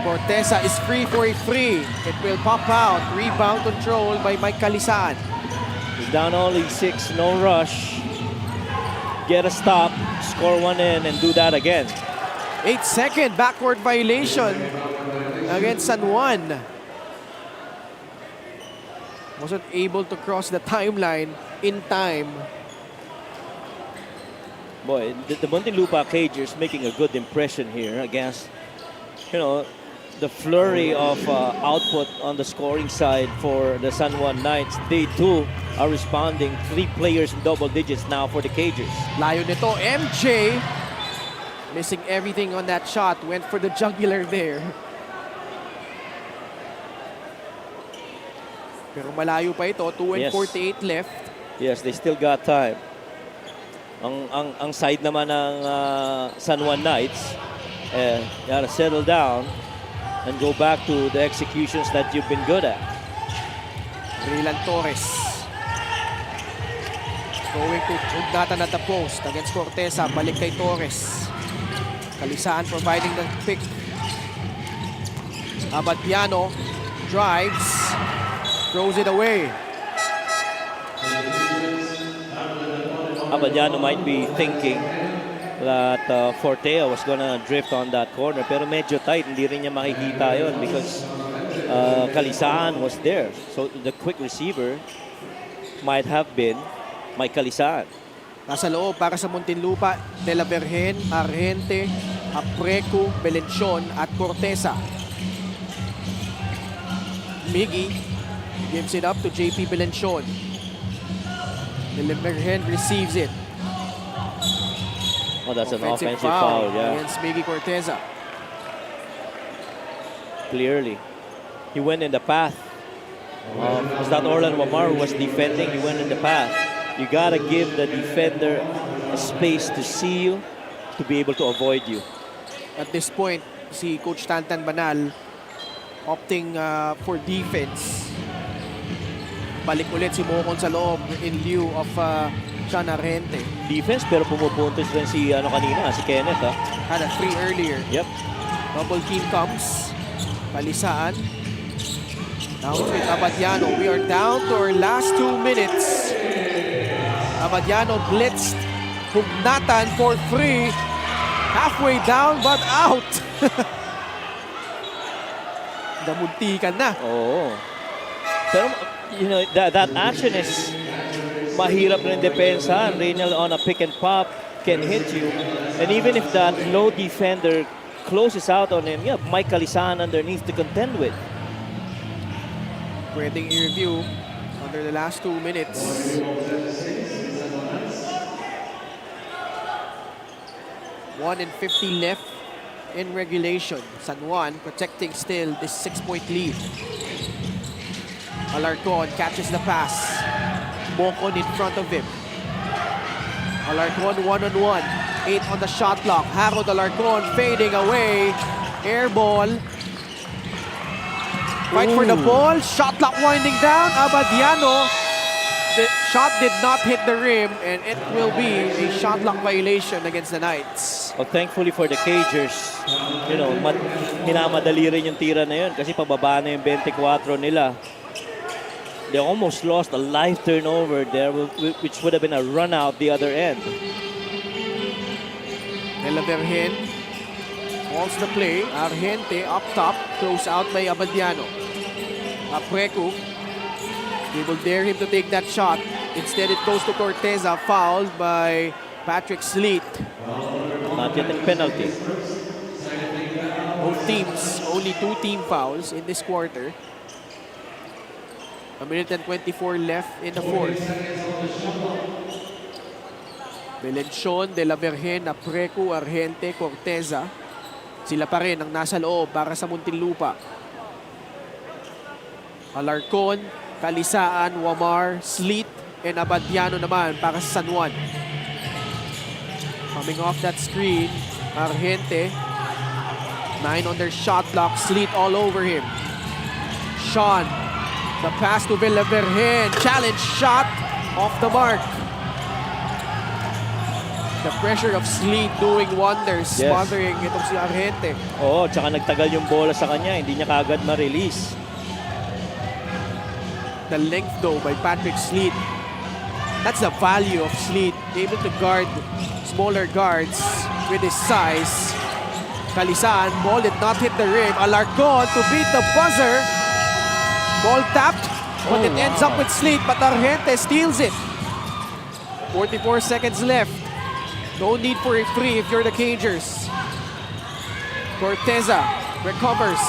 Corteza is free for a free. It will pop out. Rebound control by Mike Calisaan. He's down only 6, no rush. Get a stop, score one in, and do that again. 8-second backward violation against San Juan. Wasn't able to cross the timeline in time. Boy, the Muntinlupa Cagers making a good impression here against, you know, the flurry of output on the scoring side for the San Juan Knights. They too are responding. 3 players in double digits now for the Cagers. Layo nito, MJ. Missing everything on that shot. Went for the jugular there. Pero malayo pa ito. 2:48 left. Yes, they still got time. Ang side naman ng San Juan Knights, you gotta settle down and go back to the executions that you've been good at. Rylan Torres. Going to Ugnatan at the post against Corteza. Balik kay Torres. Calisaan providing the pick. Abadiano drives. Throws it away. Abadiano might be thinking that Fortea was gonna drift on that corner, pero medyo tight, hindi rin niya makikita yon because Calisaan was there. So the quick receiver might have been Mike Calisaan. Nasa loob para sa Muntinlupa, De La Virgen, Argente, Aprecu, Melenchon at Corteza. Miggy gives it up to JP Melenchon. De La Virgen receives it. Oh, that's an offensive foul, yeah. Against Miggy Corteza. Clearly. He went in the path. Was that Orlan Wamar who was defending? He went in the path. You gotta give the defender a space to see you, to be able to avoid you. At this point, si Coach Tantan Banal opting for defense. Balik ulit si Mocon sa loob in lieu of Sean Argente. Defense, pero pumupuntos rin si kanina, si Kenneth. Had a 3 earlier. Yep. Double team comes. Calisaan. Now with Abadiano. We are down to our last 2 minutes. Abadiano blitzed. Hugnatan for 3. Halfway down but out. Damuntikan na. Oo. Pero, you know, that action is mahirap rin depensa. Reynel on a pick and pop can hit you. And even if that low defender closes out on him, yeah, Mike Calisaan underneath to contend with. Pwedeng i-review under the last 2 minutes. One and 50 left in regulation. San Juan protecting still this 6-point lead. Alarcon catches the pass. Mocon in front of him. Alarcon one-on-one. 8 on the shot clock. Harold Alarcon fading away. Air ball. Fight for the ball. Shot clock winding down. Abadiano. The shot did not hit the rim, and it will be a shot clock violation against the Knights. Well, thankfully for the Cagers, you know, minamadali rin yung tira na yun kasi pababa na yung 24 nila. They almost lost a live turnover there, which would have been a run out the other end. De La Virgen calls the play. Argente up top, close out by Abadiano. Apreku. They will dare him to take that shot. Instead, it goes to Corteza, fouled by Patrick Sleet. Not yet in penalty. Both teams, only 2 team fouls in this quarter. 1:24 left in the fourth. Belenchon, De La Virgen, Apreku, Argente, Corteza. Sila pa rin ang nasa loob para sa Muntinlupa. Alarcon, Kalisaan, Wamar, Sleet, and Abadiano naman para sa San Juan. Coming off that screen, Argente. 9 on their shot block, Sleet all over him. Sean, the pass to Villavergen, challenge shot off the mark. The pressure of Sleet doing wonders, Yes. smothering itong si Argente. Oo, tsaka nagtagal yung bola sa kanya, hindi niya kaagad ma-release. The length though by Patrick Sleet. That's the value of Sleet, able to guard smaller guards with his size. Kalisaan, ball did not hit the rim. Alarcon to beat the buzzer. Ball tapped, but it ends up with Sleet, but Argente steals it. 44 seconds left. No need for a free if you're the Cagers. Corteza recovers.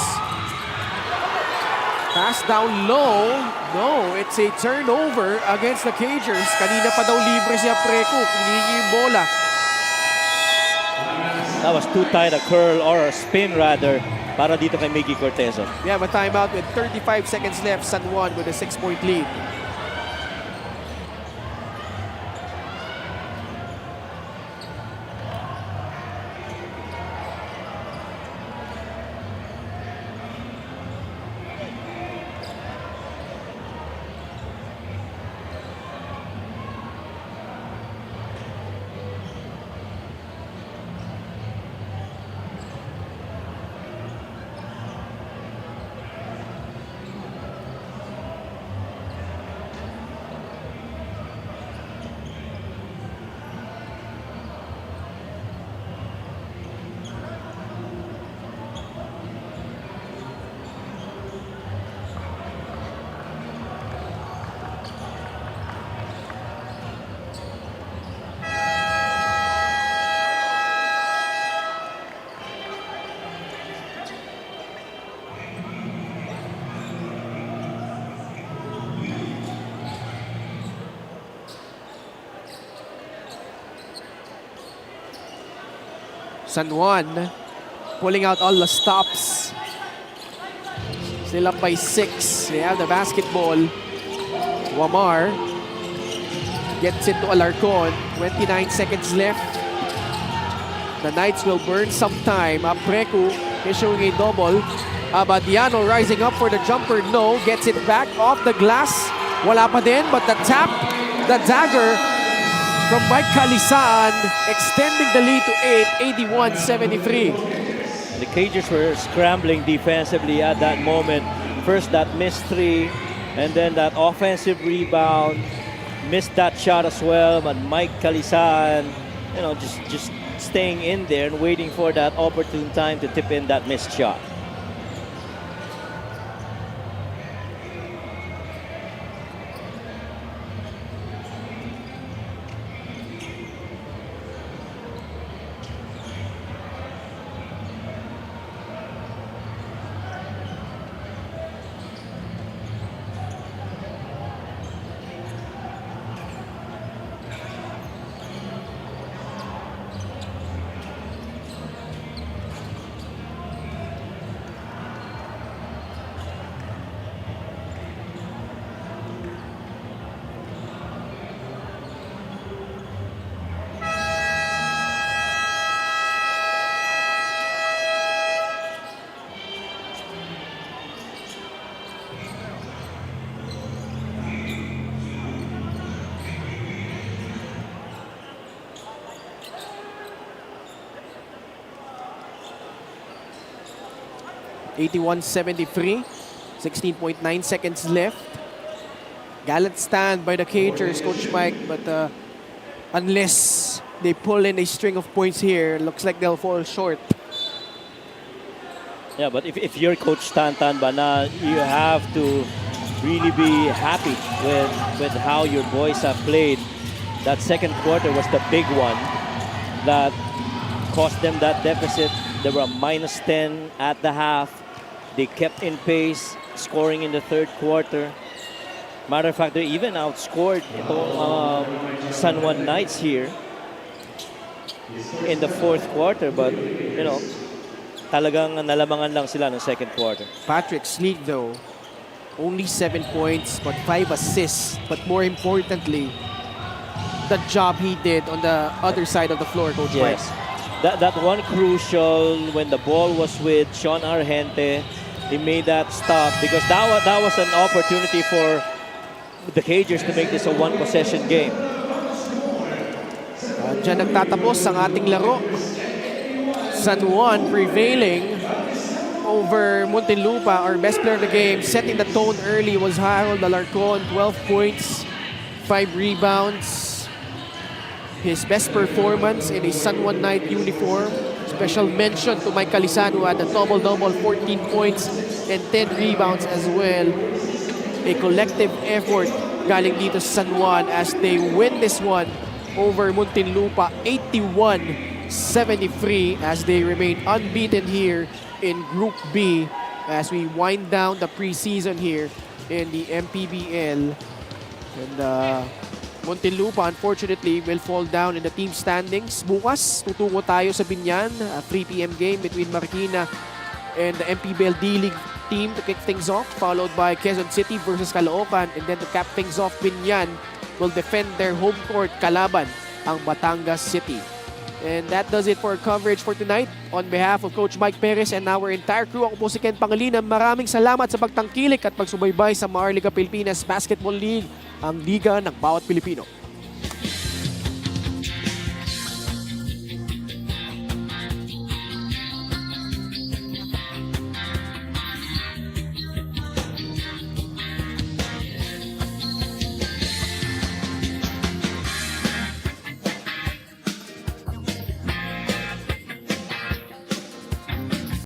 Pass down low. No, it's a turnover against the Cagers. Kanina pa daw libre si Apreku. Hindi yung bola. That was too tight a curl or a spin rather para dito kay Miggy Corteza. We have a timeout with 35 seconds left. San Juan with a 6-point lead. San Juan pulling out all the stops. Still up by 6. They have the basketball. Wamar gets it to Alarcon. 29 seconds left. The Knights will burn some time. Apreku issuing a double. Abadiano rising up for the jumper. No. Gets it back off the glass. Wala pa din, but the tap, the dagger from Mike Kalisaan, extending the lead to 8, 81-73. The Cagers were scrambling defensively at that moment. First that missed 3, and then that offensive rebound. Missed that shot as well, but Mike Kalisaan, you know, just staying in there and waiting for that opportune time to tip in that missed shot. (81-73), 16.9 seconds left. Gallant stand by the Cagers, Coach Mike, but unless they pull in a string of points here, looks like they'll fall short. Yeah, but if you're Coach Tantan Bana, you have to really be happy with how your boys have played. That second quarter was the big one that cost them that deficit. They were -10 at the half. They kept in pace, scoring in the third quarter. Matter of fact, they even outscored San Juan Knights here in the fourth quarter. But, you know, talagang nalamangan lang sila ng second quarter. Patrick Sneak, though, only 7 points but 5 assists. But more importantly, the job he did on the other side of the floor, Coach Mike. Yes. That one crucial when the ball was with Sean Argente, he made that stop because that was an opportunity for the Cagers to make this a one-possession game. Diyan nagtatapos ang ating laro. San Juan prevailing over Muntinlupa. Our best player of the game, setting the tone early, was Harold Alarcon. 12 points, 5 rebounds. His best performance in a San Juan Knight uniform. Special mention to Mike Calisan, who had a double-double, 14 points and 10 rebounds as well. A collective effort galing dito sa San Juan as they win this one over Muntinlupa 81-73 as they remain unbeaten here in Group B as we wind down the preseason here in the MPBL. And Muntinlupa, unfortunately, will fall down in the team standings. Bukas, tutungo tayo sa Binyan, a 3 p.m. game between Marikina and the MPBL D-League team to kick things off, followed by Quezon City versus Caloocan, and then to cap things off, Binyan will defend their home court kalaban, ang Batangas City. And that does it for our coverage for tonight. On behalf of Coach Mike Perez and our entire crew, ako po si Ken Pangilinan. Maraming salamat sa pagtangkilik at pagsubaybay sa Maharlika Pilipinas Basketball League, ang liga ng bawat Pilipino.